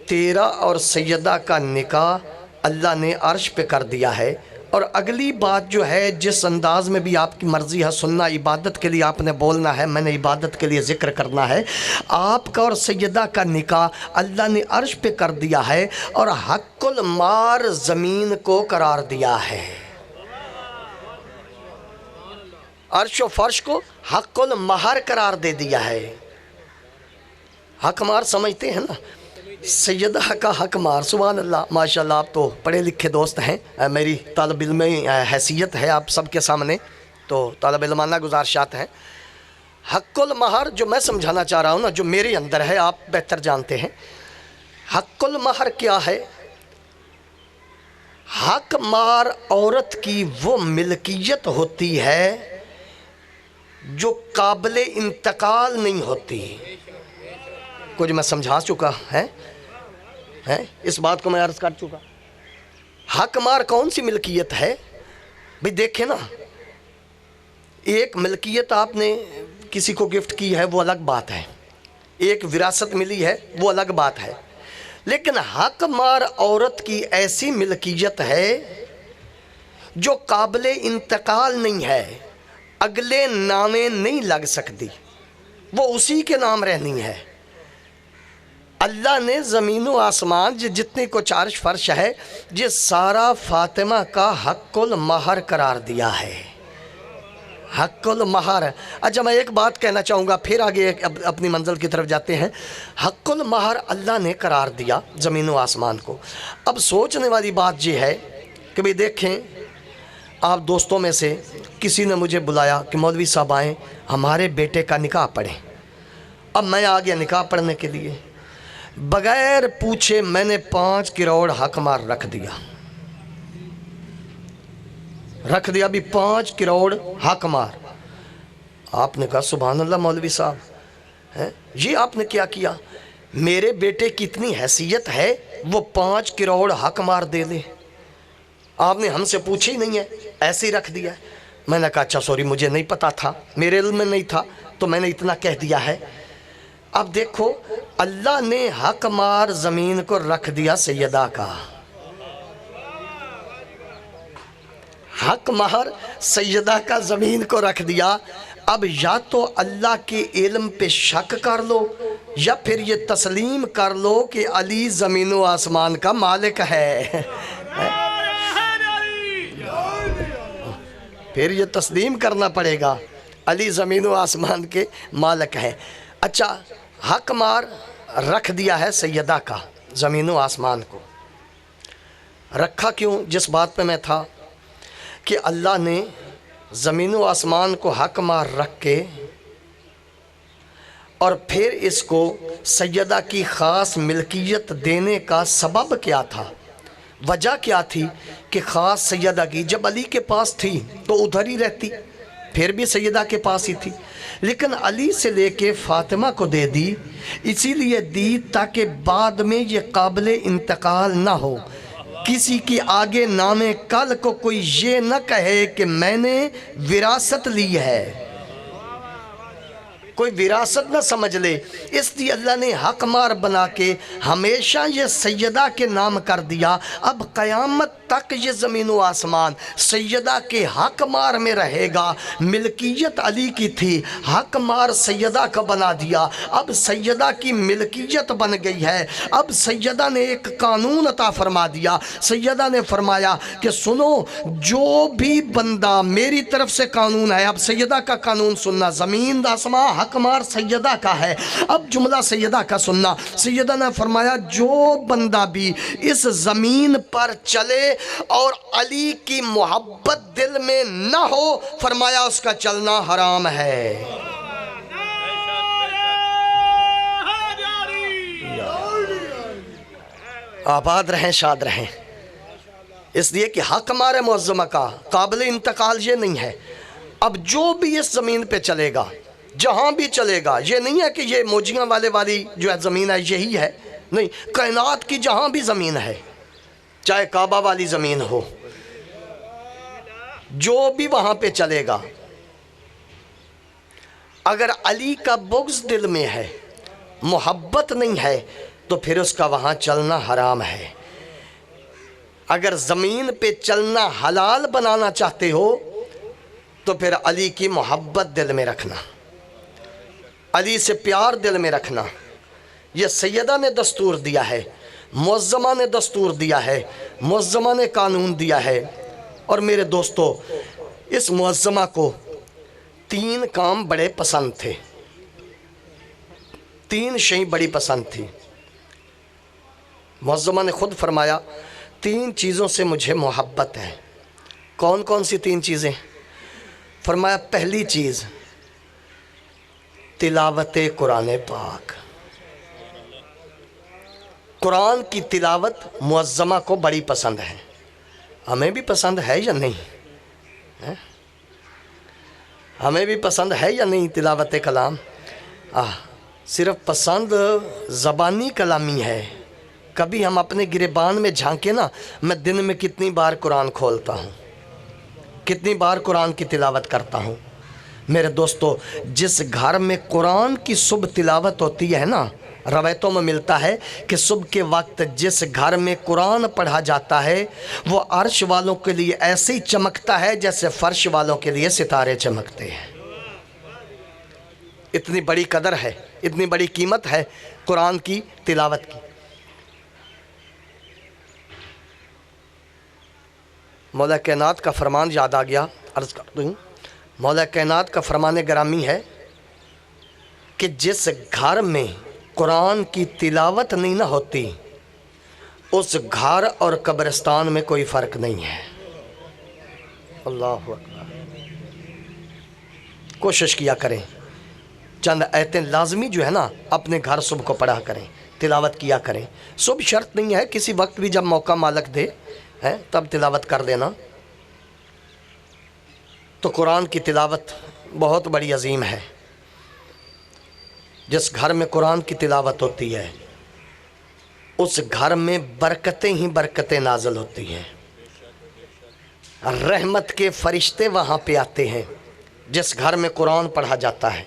تیرا اور سیدہ کا نکاح اللہ نے عرش پہ کر دیا ہے۔ اور اگلی بات جو ہے، جس انداز میں بھی آپ کی مرضی ہے سننا، عبادت کے لیے آپ نے بولنا ہے، میں نے عبادت کے لیے ذکر کرنا ہے، آپ کا اور سیدہ کا نکاح اللہ نے عرش پہ کر دیا ہے اور حق المار زمین کو قرار دیا ہے، عرش و فرش کو حق المہر قرار دے دیا ہے۔ حق مار سمجھتے ہیں نا، سیدہ کا حق مار، سبحان اللہ، ماشاءاللہ آپ تو پڑھے لکھے دوست ہیں، میری طالب علم حیثیت ہے آپ سب کے سامنے، تو طالب علمانہ گزارشات ہیں۔ حق المہر جو میں سمجھانا چاہ رہا ہوں نا، جو میرے اندر ہے، آپ بہتر جانتے ہیں۔ حق المہر کیا ہے؟ حق مار عورت کی وہ ملکیت ہوتی ہے جو قابل انتقال نہیں ہوتی۔ کچھ میں سمجھا چکا ہے، اس بات کو میں عرض کر چکا۔ حق مار کون سی ملکیت ہے؟ بھی دیکھیں نا، ایک ملکیت آپ نے کسی کو گفٹ کی ہے وہ الگ بات ہے، ایک وراثت ملی ہے وہ الگ بات ہے، لیکن حق مار عورت کی ایسی ملکیت ہے جو قابل انتقال نہیں ہے، اگلے نامے نہیں لگ سکتی، وہ اسی کے نام رہنی ہے۔ اللہ نے زمین و آسمان جتنے کچھ عرش فرش ہے، یہ سارا فاطمہ کا حق المہر قرار دیا ہے، حق المہر۔ اچھا میں ایک بات کہنا چاہوں گا، پھر آگے اپنی منزل کی طرف جاتے ہیں۔ حق المہر اللہ نے قرار دیا زمین و آسمان کو۔ اب سوچنے والی بات یہ ہے کہ بھی دیکھیں، آپ دوستوں میں سے کسی نے مجھے بلایا کہ مولوی صاحب آئیں ہمارے بیٹے کا نکاح پڑھیں۔ اب میں آ گیا نکاح پڑھنے کے لیے، بغیر پوچھے میں نے 5 کروڑ حق مار رکھ دیا بھی 5 کروڑ حق مار۔ آپ نے کہا سبحان اللہ مولوی صاحب، یہ آپ نے کیا کیا؟ میرے بیٹے کی اتنی حیثیت ہے وہ 5 کروڑ حق مار دے لے؟ آپ نے ہم سے پوچھی نہیں ہے، ایسے ہی رکھ دیا ہے۔ میں نے کہا اچھا سوری، مجھے نہیں پتا تھا، میرے علم میں نہیں تھا، تو میں نے اتنا کہہ دیا ہے۔ اب دیکھو، اللہ نے حق مار زمین کو رکھ دیا سیدہ کا، حق مہر سیدہ کا زمین کو رکھ دیا۔ اب یا تو اللہ کے علم پہ شک کر لو یا پھر یہ تسلیم کر لو کہ علی زمین و آسمان کا مالک ہے، پھر یہ تسلیم کرنا پڑے گا علی زمین و آسمان کے مالک ہے۔ اچھا، حق مار رکھ دیا ہے سیدہ کا زمین و آسمان کو، رکھا کیوں؟ جس بات پہ میں تھا کہ اللہ نے زمین و آسمان کو حق مار رکھ کے اور پھر اس کو سیدہ کی خاص ملکیت دینے کا سبب کیا تھا، وجہ کیا تھی کہ خاص سیدہ کی جب علی کے پاس تھی تو ادھر ہی رہتی، پھر بھی سیدہ کے پاس ہی تھی، لیکن علی سے لے کے فاطمہ کو دے دی، اسی لیے دی تاکہ بعد میں یہ قابل انتقال نہ ہو، کسی کی آگے نام کل کو کوئی یہ نہ کہے کہ میں نے وراثت لی ہے، کوئی وراثت نہ سمجھ لے، اس لیے اللہ نے حق مار بنا کے ہمیشہ یہ سیدہ کے نام کر دیا۔ اب قیامت تک یہ زمین و آسمان سیدہ کے حق مار میں رہے گا۔ ملکیت علی کی تھی، حق مار سیدہ کا بنا دیا، اب سیدہ کی ملکیت بن گئی ہے۔ اب سیدہ نے ایک قانون عطا فرما دیا۔ سیدہ نے فرمایا کہ سنو، جو بھی بندہ میری طرف سے قانون ہے، اب سیدہ کا قانون سننا، زمین آسمان حق مار سیدہ کا ہے، اب جملہ سیدہ کا سننا۔ سیدہ نے فرمایا جو بندہ بھی اس زمین پر چلے اور علی کی محبت دل میں نہ ہو، فرمایا اس کا چلنا حرام ہے۔ آباد رہیں، شاد رہیں۔ اس لیے کہ حق مار معظمہ کا قابل انتقال یہ نہیں ہے۔ اب جو بھی اس زمین پہ چلے گا، جہاں بھی چلے گا، یہ نہیں ہے کہ یہ موجیاں والے والی جو ہے زمین ہے یہی ہے، نہیں، کائنات کی جہاں بھی زمین ہے، چاہے کعبہ والی زمین ہو، جو بھی وہاں پہ چلے گا، اگر علی کا بغض دل میں ہے، محبت نہیں ہے، تو پھر اس کا وہاں چلنا حرام ہے۔ اگر زمین پہ چلنا حلال بنانا چاہتے ہو تو پھر علی کی محبت دل میں رکھنا، علی سے پیار دل میں رکھنا۔ یہ سیدہ نے دستور دیا ہے، معظمہ نے دستور دیا ہے، معظمہ نے قانون دیا ہے۔ اور میرے دوستو، اس معظمہ کو 3 کام بڑے پسند تھے، 3 شیئیں بڑی پسند تھی۔ معظمہ نے خود فرمایا 3 چیزوں سے مجھے محبت ہے۔ کون کون سی 3 چیزیں؟ فرمایا پہلی چیز تلاوت قرآن پاک۔ قرآن کی تلاوت معظمہ کو بڑی پسند ہے۔ ہمیں بھی پسند ہے یا نہیں؟ ہمیں بھی پسند ہے یا نہیں تلاوت کلام؟ صرف پسند زبانی کلامی ہے۔ کبھی ہم اپنے گریبان میں جھانکے نا، میں دن میں کتنی بار قرآن کھولتا ہوں، کتنی بار قرآن کی تلاوت کرتا ہوں۔ میرے دوستو، جس گھر میں قرآن کی صبح تلاوت ہوتی ہے نا، روایتوں میں ملتا ہے کہ صبح کے وقت جس گھر میں قرآن پڑھا جاتا ہے وہ عرش والوں کے لیے ایسے ہی چمکتا ہے جیسے فرش والوں کے لیے ستارے چمکتے ہیں۔ اتنی بڑی قدر ہے، اتنی بڑی قیمت ہے قرآن کی تلاوت کی۔ مولا کائنات کا فرمان یاد آ گیا، عرض کرتا ہوں۔ مولا کائنات کا فرمان گرامی ہے کہ جس گھر میں قرآن کی تلاوت نہیں نہ ہوتی، اس گھر اور قبرستان میں کوئی فرق نہیں ہے۔ اللہ اکبر۔ کوشش کیا کریں، چند آیتیں لازمی جو ہے نا اپنے گھر صبح کو پڑھا کریں، تلاوت کیا کریں۔ صبح شرط نہیں ہے، کسی وقت بھی جب موقع مالک دے تب تلاوت کر دینا۔ تو قرآن کی تلاوت بہت بڑی عظیم ہے۔ جس گھر میں قرآن کی تلاوت ہوتی ہے اس گھر میں برکتیں ہی برکتیں نازل ہوتی ہیں، رحمت کے فرشتے وہاں پہ آتے ہیں جس گھر میں قرآن پڑھا جاتا ہے۔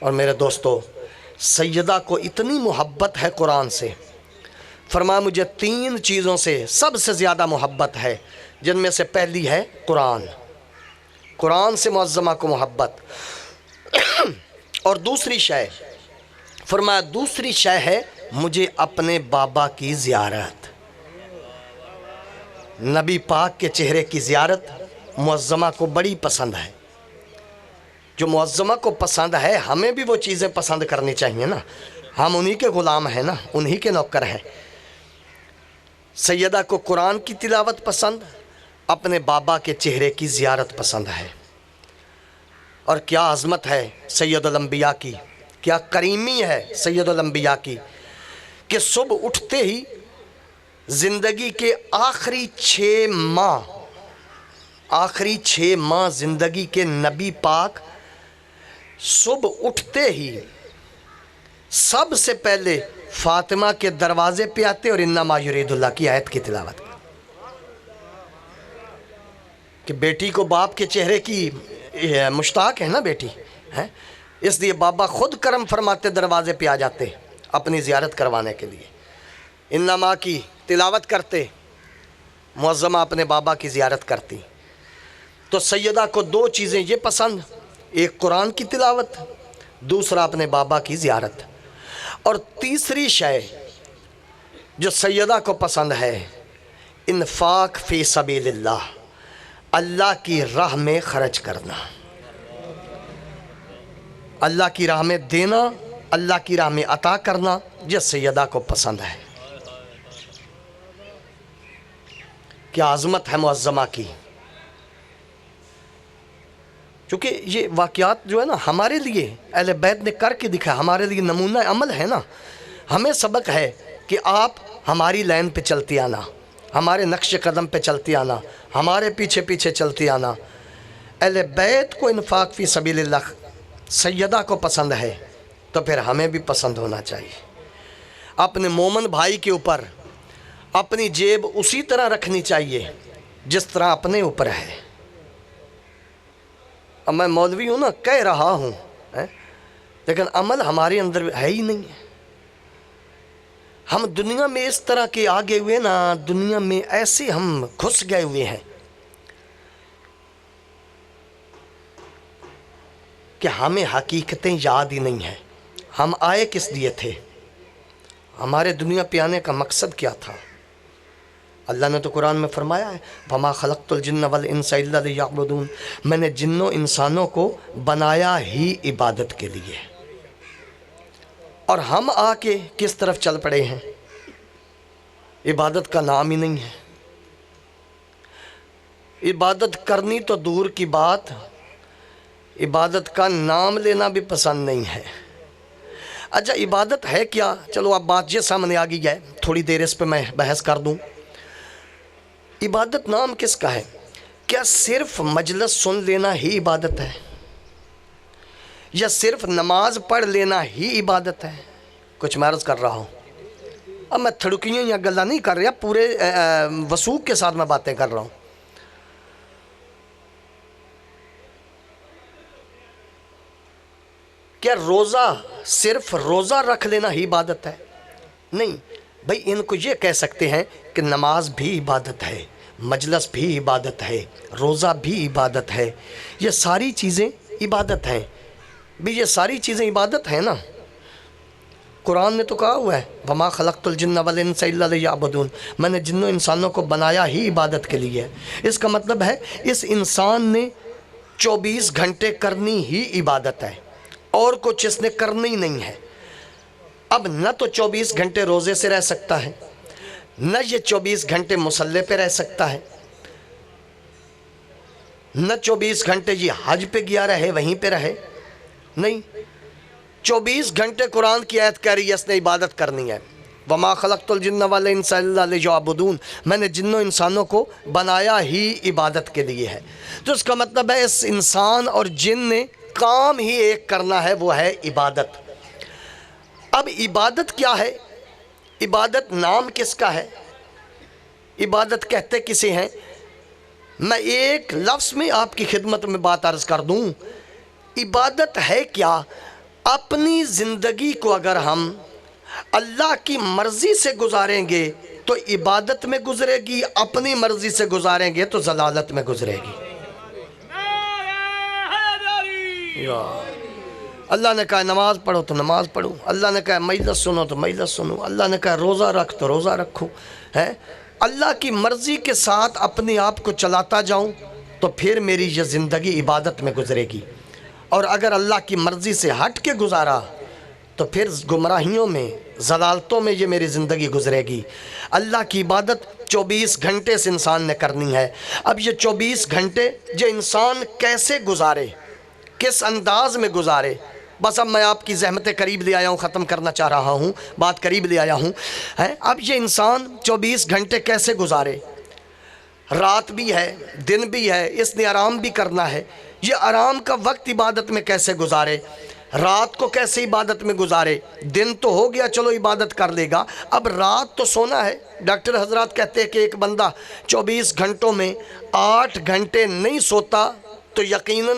اور میرے دوستو، سیدہ کو اتنی محبت ہے قرآن سے، فرمایا مجھے 3 چیزوں سے سب سے زیادہ محبت ہے، جن میں سے پہلی ہے قرآن۔ قرآن سے معظمہ کو محبت۔ اور دوسری شے، فرمایا دوسری شے ہے مجھے اپنے بابا کی زیارت۔ نبی پاک کے چہرے کی زیارت معظمہ کو بڑی پسند ہے۔ جو معظمہ کو پسند ہے ہمیں بھی وہ چیزیں پسند کرنی چاہیے نا، ہم انہی کے غلام ہیں نا، انہی کے نوکر ہیں۔ سیدہ کو قرآن کی تلاوت پسند، اپنے بابا کے چہرے کی زیارت پسند ہے۔ اور کیا عظمت ہے سید الانبیاء کی، کیا کریمی ہے سید الانبیاء کی کہ صبح اٹھتے ہی زندگی کے آخری 6 ماہ زندگی کے نبی پاک صبح اٹھتے ہی سب سے پہلے فاطمہ کے دروازے پہ آتے اور انما یرید اللہ کی آیت کی تلاوت کرتے کہ بیٹی کو باپ کے چہرے کی مشتاق ہے نا بیٹی ہے، اس لیے بابا خود کرم فرماتے دروازے پہ آ جاتے اپنی زیارت کروانے کے لیے، ان ماں کی تلاوت کرتے، معظمہ اپنے بابا کی زیارت کرتی۔ تو سیدہ کو دو چیزیں یہ پسند، ایک قرآن کی تلاوت، دوسرا اپنے بابا کی زیارت، اور تیسری شے جو سیدہ کو پسند ہے انفاق فی سبیل اللہ، اللہ کی راہ میں خرچ کرنا، اللہ کی راہ میں دینا، اللہ کی راہ میں عطا کرنا، یہ سیدہ کو پسند ہے۔ کیا عظمت ہے معظمہ کی، چونکہ یہ واقعات جو ہے نا ہمارے لیے اہل بیت نے کر کے دکھا، ہمارے لیے نمونہ عمل ہے نا، ہمیں سبق ہے کہ آپ ہماری لائن پہ چلتی آنا، ہمارے نقش قدم پہ چلتی آنا، ہمارے پیچھے پیچھے چلتی آنا۔ اہل بیت کو انفاق فی سبیل اللہ سیدہ کو پسند ہے تو پھر ہمیں بھی پسند ہونا چاہیے۔ اپنے مومن بھائی کے اوپر اپنی جیب اسی طرح رکھنی چاہیے جس طرح اپنے اوپر ہے۔ اب میں مولوی ہوں نا، کہہ رہا ہوں لیکن عمل ہمارے اندر ہے ہی نہیں ہے۔ ہم دنیا میں اس طرح کے آگے ہوئے نا، دنیا میں ایسے ہم گھس گئے ہوئے ہیں کہ ہمیں حقیقتیں یاد ہی نہیں ہیں۔ ہم آئے کس لیے تھے، ہمارے دنیا پہ آنے کا مقصد کیا تھا؟ اللہ نے تو قرآن میں فرمایا ہے وَمَا خَلَقْتُ الْجِنَّ وَالْإِنسَ إِلَّا لِيَعْبُدُونَ، میں نے جنوں انسانوں کو بنایا ہی عبادت کے لیے۔ اور ہم آ کے کس طرف چل پڑے ہیں؟ عبادت کا نام ہی نہیں ہے۔ عبادت کرنی تو دور کی بات، عبادت کا نام لینا بھی پسند نہیں ہے۔ اچھا عبادت ہے کیا؟ چلو اب بات یہ سامنے آ گئی ہے، تھوڑی دیر اس پہ میں بحث کر دوں۔ عبادت نام کس کا ہے؟ کیا صرف مجلس سن لینا ہی عبادت ہے؟ یا صرف نماز پڑھ لینا ہی عبادت ہے؟ کچھ میں عرض کر رہا ہوں، اب میں تھڑکیاں یا گلا نہیں کر رہا، پورے وثوق کے ساتھ میں باتیں کر رہا ہوں۔ کیا روزہ صرف روزہ رکھ لینا ہی عبادت ہے؟ نہیں بھائی، ان کو یہ کہہ سکتے ہیں کہ نماز بھی عبادت ہے، مجلس بھی عبادت ہے، روزہ بھی عبادت ہے، یہ ساری چیزیں عبادت ہیں۔ بھی یہ ساری چیزیں عبادت ہیں نا، قرآن نے تو کہا ہوا ہے وَمَا خَلَقْتُ الْجِنَّ وَالْإِنسَ إِلَّا لِيَعْبُدُونَ، میں نے جنوں انسانوں کو بنایا ہی عبادت کے لیے۔ اس کا مطلب ہے اس انسان نے 24 گھنٹے کرنی ہی عبادت ہے، اور کچھ اس نے کرنی نہیں ہے۔ اب نہ تو 24 گھنٹے روزے سے رہ سکتا ہے، نہ یہ 24 گھنٹے مصلی پہ رہ سکتا ہے، نہ 24 گھنٹے یہ حج پہ گیا رہے وہیں پہ رہے، نہیں۔ 24 گھنٹے قرآن کی آیت کہہ رہی ہے اس نے عبادت کرنی ہے۔ وَمَا خَلَقْتُ الْجِنَّ وَالْإِنسَ إِلَّا لِيَعْبُدُونَ، میں نے جنوں انسانوں کو بنایا ہی عبادت کے لیے ہے۔ تو اس کا مطلب ہے اس انسان اور جن نے کام ہی ایک کرنا ہے، وہ ہے عبادت۔ اب عبادت کیا ہے؟ عبادت نام کس کا ہے؟ عبادت کہتے کسے ہیں؟ میں ایک لفظ میں آپ کی خدمت میں بات عرض کر دوں، عبادت ہے کیا؟ اپنی زندگی کو اگر ہم اللہ کی مرضی سے گزاریں گے تو عبادت میں گزرے گی، اپنی مرضی سے گزاریں گے تو ضلالت میں گزرے گی۔ اللہ نے کہا نماز پڑھو تو نماز پڑھو، اللہ نے کہا مجلس سنو تو مجلس سنو، اللہ نے کہا روزہ رکھ تو روزہ رکھو، ہے اللہ کی مرضی کے ساتھ اپنے آپ کو چلاتا جاؤں تو پھر میری یہ زندگی عبادت میں گزرے گی۔ اور اگر اللہ کی مرضی سے ہٹ کے گزارا تو پھر گمراہیوں میں، ضلالتوں میں یہ میری زندگی گزرے گی۔ اللہ کی عبادت 24 گھنٹے سے انسان نے کرنی ہے۔ اب یہ 24 گھنٹے جو انسان کیسے گزارے، کس انداز میں گزارے، بس اب میں آپ کی زحمتیں قریب لے آیا ہوں، ختم کرنا چاہ رہا ہوں، بات قریب لے آیا ہوں۔ اب یہ انسان 24 گھنٹے کیسے گزارے؟ رات بھی ہے، دن بھی ہے، اس نے آرام بھی کرنا ہے، یہ آرام کا وقت عبادت میں کیسے گزارے؟ رات کو کیسے عبادت میں گزارے؟ دن تو ہو گیا چلو عبادت کر لے گا، اب رات تو سونا ہے۔ ڈاکٹر حضرات کہتے ہیں کہ ایک بندہ 24 گھنٹوں میں 8 گھنٹے نہیں سوتا تو یقیناً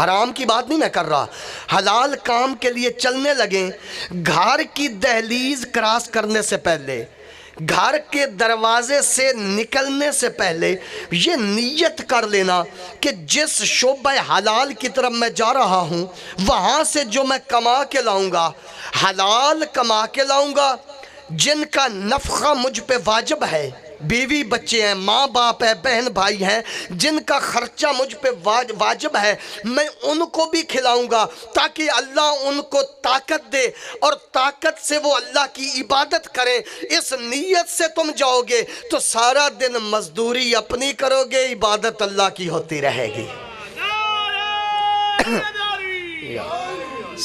حرام کی بات نہیں میں کر رہا، حلال کام کے لیے چلنے لگیں، گھر کی دہلیز کراس کرنے سے پہلے، گھر کے دروازے سے نکلنے سے پہلے یہ نیت کر لینا کہ جس شعبہ حلال کی طرف میں جا رہا ہوں وہاں سے جو میں کما کے لاؤں گا، حلال کما کے لاؤں گا، جن کا نفقہ مجھ پہ واجب ہے، بیوی بچے ہیں، ماں باپ ہے، بہن بھائی ہیں، جن کا خرچہ مجھ پہ واجب ہے، میں ان کو بھی کھلاؤں گا تاکہ اللہ ان کو طاقت دے اور طاقت سے وہ اللہ کی عبادت کریں۔ اس نیت سے تم جاؤ گے تو سارا دن مزدوری اپنی کرو گے، عبادت اللہ کی ہوتی رہے گی۔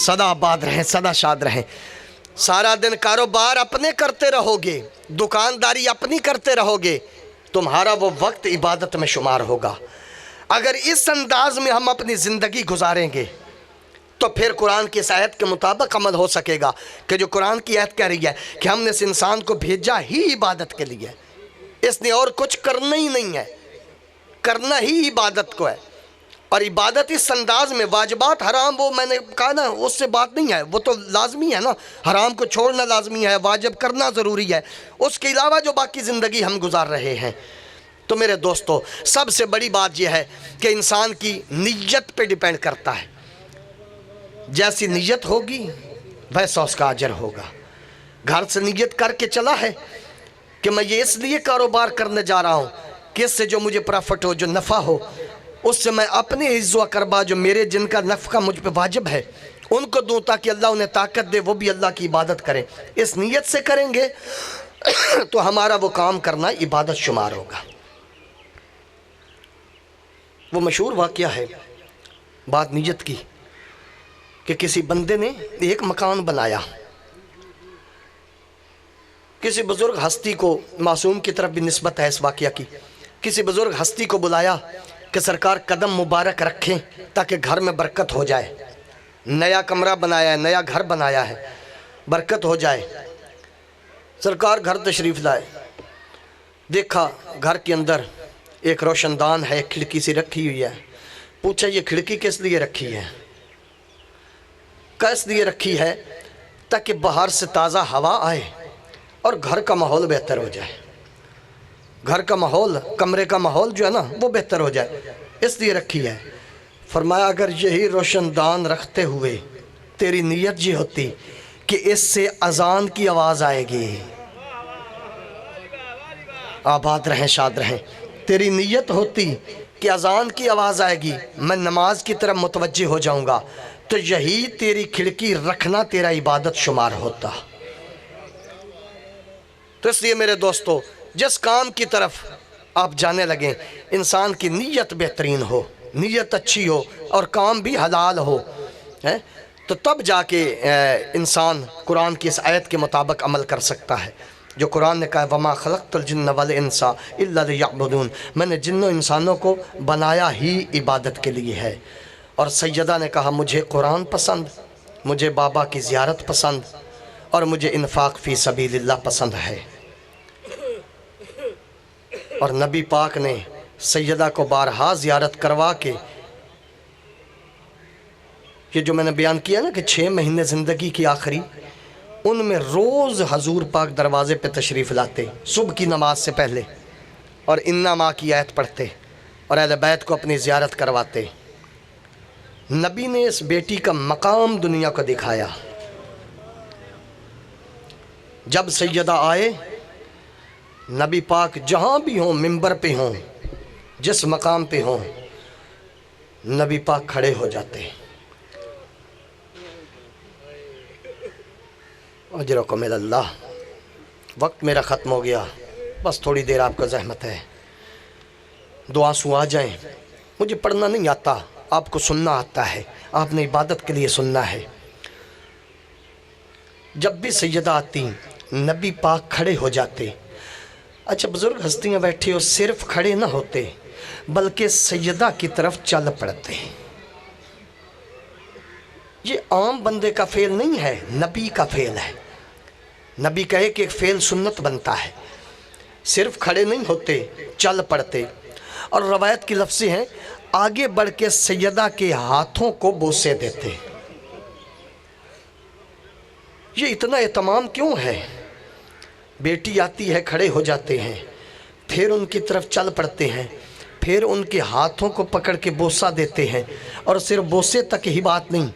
سدا آباد رہیں، سدا شاد رہیں۔ سارا دن کاروبار اپنے کرتے رہو گے، دکانداری اپنی کرتے رہو گے، تمہارا وہ وقت عبادت میں شمار ہوگا۔ اگر اس انداز میں ہم اپنی زندگی گزاریں گے تو پھر قرآن کی اس آیت کے مطابق عمل ہو سکے گا کہ جو قرآن کی آیت کہہ رہی ہے کہ ہم نے اس انسان کو بھیجا ہی عبادت کے لیے، اس نے اور کچھ کرنا ہی نہیں ہے، کرنا ہی عبادت کو ہے۔ اور عبادت اس انداز میں، واجبات حرام وہ میں نے کہا نا اس سے بات نہیں ہے، وہ تو لازمی ہے نا، حرام کو چھوڑنا لازمی ہے، واجب کرنا ضروری ہے، اس کے علاوہ جو باقی زندگی ہم گزار رہے ہیں۔ تو میرے دوستو، سب سے بڑی بات یہ ہے کہ انسان کی نیت پہ ڈیپینڈ کرتا ہے، جیسی نیت ہوگی ویسا اس کا اجر ہوگا۔ گھر سے نیت کر کے چلا ہے کہ میں یہ اس لیے کاروبار کرنے جا رہا ہوں کہ اس سے جو مجھے پروفٹ ہو، جو نفع ہو، اس سے میں اپنے عز و اقربا جو میرے جن کا نفقہ مجھ پہ واجب ہے ان کو دوں تاکہ اللہ انہیں طاقت دے، وہ بھی اللہ کی عبادت کریں۔ اس نیت سے کریں گے تو ہمارا وہ کام کرنا عبادت شمار ہوگا۔ وہ مشہور واقعہ ہے بات نیت کی کہ کسی بندے نے ایک مکان بنایا، کسی بزرگ ہستی کو، معصوم کی طرف بھی نسبت ہے اس واقعہ کی، کسی بزرگ ہستی کو بلایا کہ سرکار قدم مبارک رکھیں تاکہ گھر میں برکت ہو جائے، نیا کمرہ بنایا ہے، نیا گھر بنایا ہے، برکت ہو جائے۔ سرکار گھر تشریف لائے، دیکھا گھر کے اندر ایک روشن دان ہے، ایک کھڑکی سی رکھی ہوئی ہے۔ پوچھا یہ کھڑکی کس لیے رکھی ہے؟ کس لیے رکھی ہے؟ تاکہ باہر سے تازہ ہوا آئے اور گھر کا ماحول بہتر ہو جائے، گھر کا ماحول، کمرے کا ماحول جو ہے نا وہ بہتر ہو جائے، اس لیے رکھی ہے۔ فرمایا اگر یہی روشن دان رکھتے ہوئے تیری نیت یہ ہوتی کہ اس سے اذان کی آواز آئے گی، آباد رہیں، شاد رہیں، تیری نیت ہوتی کہ اذان کی آواز آئے گی، میں نماز کی طرف متوجہ ہو جاؤں گا، تو یہی تیری کھڑکی رکھنا تیرا عبادت شمار ہوتا۔ تو اس لیے میرے دوستو، جس کام کی طرف آپ جانے لگیں انسان کی نیت بہترین ہو، نیت اچھی ہو اور کام بھی حلال ہو، تو تب جا کے انسان قرآن کی اس آیت کے مطابق عمل کر سکتا ہے جو قرآن نے کہا وَمَا خَلَقْتُ الْجِنَّ وَالْإِنسَ إِلَّا لِيَعْبُدُونَ، میں نے جن و انسانوں کو بنایا ہی عبادت کے لیے ہے۔ اور سیدہ نے کہا مجھے قرآن پسند، مجھے بابا کی زیارت پسند اور مجھے انفاق فی سبیل اللہ پسند ہے۔ اور نبی پاک نے سیدہ کو بارہا زیارت کروا کے، یہ جو میں نے بیان کیا نا کہ 6 مہینے زندگی کی آخری، ان میں روز حضور پاک دروازے پہ تشریف لاتے صبح کی نماز سے پہلے، اور انا ماں کی آیت پڑھتے اور اہل بیت کو اپنی زیارت کرواتے۔ نبی نے اس بیٹی کا مقام دنیا کو دکھایا۔ جب سیدہ آئے، نبی پاک جہاں بھی ہوں، منبر پہ ہوں، جس مقام پہ ہوں، نبی پاک کھڑے ہو جاتے۔ اجرکم اللہ، وقت میرا ختم ہو گیا، بس تھوڑی دیر آپ کو زحمت ہے، 2 آنسو آ جائیں۔ مجھے پڑھنا نہیں آتا، آپ کو سننا آتا ہے، آپ نے عبادت کے لیے سننا ہے۔ جب بھی سیدہ آتی نبی پاک کھڑے ہو جاتے۔ اچھا بزرگ ہستیاں بیٹھے ہو، صرف کھڑے نہ ہوتے بلکہ سیدہ کی طرف چل پڑتے۔ یہ عام بندے کا فعل نہیں ہے، نبی کا فعل ہے۔ نبی کہے کہ ایک فعل سنت بنتا ہے، صرف کھڑے نہیں ہوتے، چل پڑتے۔ اور روایت کی لفظیں ہیں آگے بڑھ کے سیدہ کے ہاتھوں کو بوسے دیتے۔ یہ اتنا اہتمام کیوں ہے؟ بیٹی آتی ہے، کھڑے ہو جاتے ہیں، پھر ان کی طرف چل پڑتے ہیں، پھر ان کے ہاتھوں کو پکڑ کے بوسہ دیتے ہیں، اور صرف بوسے تک ہی بات نہیں،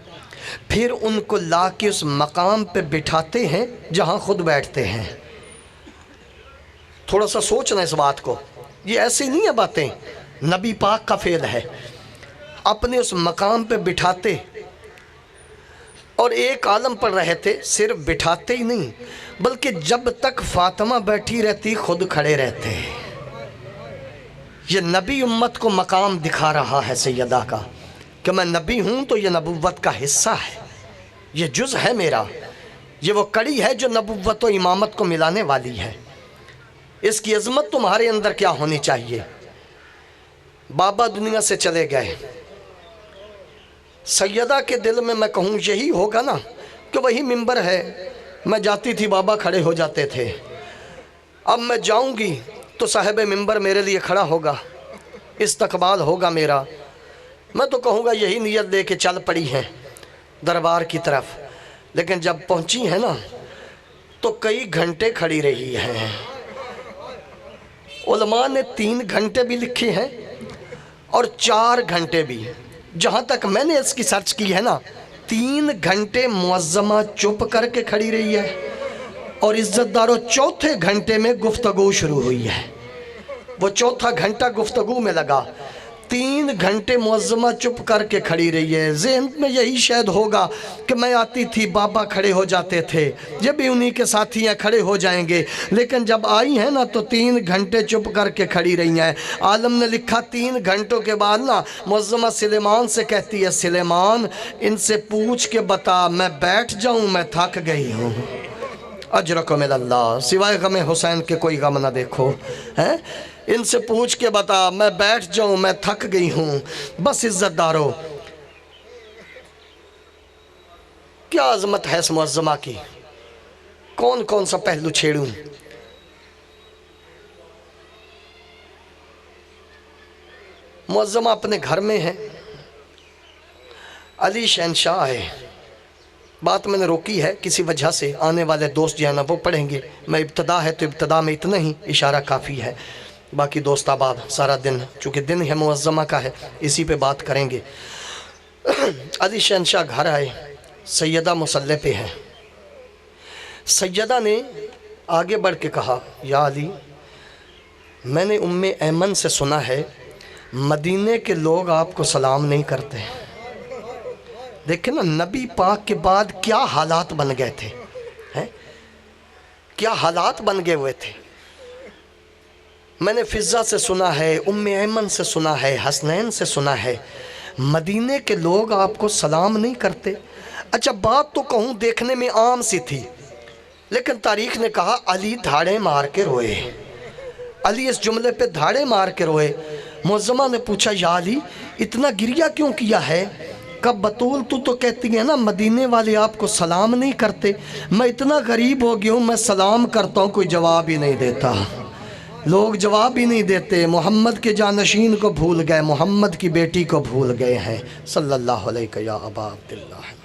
پھر ان کو لا کے اس مقام پہ بٹھاتے ہیں جہاں خود بیٹھتے ہیں۔ تھوڑا سا سوچنا اس بات کو، یہ ایسی نہیں ہے باتیں، نبی پاک کا فعل ہے۔ اپنے اس مقام پہ بٹھاتے، اور ایک عالم پر رہے تھے، صرف بٹھاتے ہی نہیں بلکہ جب تک فاطمہ بیٹھی رہتی خود کھڑے رہتے۔ یہ نبی امت کو مقام دکھا رہا ہے سیدہ کا کہ میں نبی ہوں تو یہ نبوت کا حصہ ہے، یہ جز ہے میرا، یہ وہ کڑی ہے جو نبوت و امامت کو ملانے والی ہے۔ اس کی عظمت تمہارے اندر کیا ہونی چاہیے؟ بابا دنیا سے چلے گئے، سیدہ کے دل میں میں کہوں یہی ہوگا نا کہ وہی منبر ہے، میں جاتی تھی بابا کھڑے ہو جاتے تھے، اب میں جاؤں گی تو صاحب منبر میرے لیے کھڑا ہوگا، استقبال ہوگا میرا، میں تو کہوں گا یہی نیت لے کے چل پڑی ہیں دربار کی طرف۔ لیکن جب پہنچی ہیں نا تو کئی گھنٹے کھڑی رہی ہیں۔ علماء نے 3 گھنٹے بھی لکھے ہیں اور 4 گھنٹے بھی، جہاں تک میں نے اس کی سرچ کی ہے نا 3 گھنٹے معظمہ چپ کر کے کھڑی رہی ہے، اور عزت دارو 4تھے گھنٹے میں گفتگو شروع ہوئی ہے۔ وہ 4تھا گھنٹہ گفتگو میں لگا، 3 گھنٹے معظمہ چپ کر کے کھڑی رہی ہے۔ ذہن میں یہی شاید ہوگا کہ میں آتی تھی بابا کھڑے ہو جاتے تھے، یہ بھی انہی کے ساتھی ہیں کھڑے ہو جائیں گے، لیکن جب آئی ہیں نا تو 3 گھنٹے چپ کر کے کھڑی رہی ہیں۔ عالم نے لکھا 3 گھنٹوں کے بعد نا معظمہ سلیمان سے کہتی ہے، سلیمان ان سے پوچھ کے بتا میں بیٹھ جاؤں، میں تھک گئی ہوں۔ اجرکم اللہ، سوائے غم حسین کے کوئی غم نہ دیکھو، ان سے پوچھ کے بتا میں بیٹھ جاؤں، میں تھک گئی ہوں۔ بس عزت دارو، کیا عظمت ہے اس معظمہ کی، کون کون سا پہلو چھیڑوں۔ معظمہ اپنے گھر میں ہے، علی شہنشاہ ہے، بات میں نے روکی ہے کسی وجہ سے، آنے والے دوست جو ہیں نا وہ پڑھیں گے، میں ابتدا ہے تو ابتدا میں اتنا ہی اشارہ کافی ہے، باقی دوست آباد سارا دن چونکہ دن ہے معظمہ کا ہے اسی پہ بات کریں گے۔ علی شہنشاہ گھر آئے، سیدہ مصلی پہ ہیں، سیدہ نے آگے بڑھ کے کہا یا علی میں نے ام ایمن سے سنا ہے مدینے کے لوگ آپ کو سلام نہیں کرتے۔ دیکھیں نا نبی پاک کے بعد کیا حالات بن گئے تھے، کیا حالات بن گئے ہوئے تھے۔ میں نے فضہ سے سنا ہے، ام ایمن سے سنا ہے، حسنین سے سنا ہے، مدینے کے لوگ آپ کو سلام نہیں کرتے۔ اچھا بات تو کہوں دیکھنے میں عام سی تھی، لیکن تاریخ نے کہا علی دھاڑے مار کے روئے، علی اس جملے پہ دھاڑے مار کے روئے۔ معظمہ نے پوچھا یا علی اتنا گریہ کیوں کیا ہے؟ کب بطول تو کہتی ہے نا مدینے والے آپ کو سلام نہیں کرتے، میں اتنا غریب ہو گیا ہوں میں سلام کرتا ہوں کوئی جواب ہی نہیں دیتا، لوگ جواب ہی نہیں دیتے، محمد کے جانشین کو بھول گئے، محمد کی بیٹی کو بھول گئے ہیں، صلی اللہ علیہ یا ابا عبداللہ۔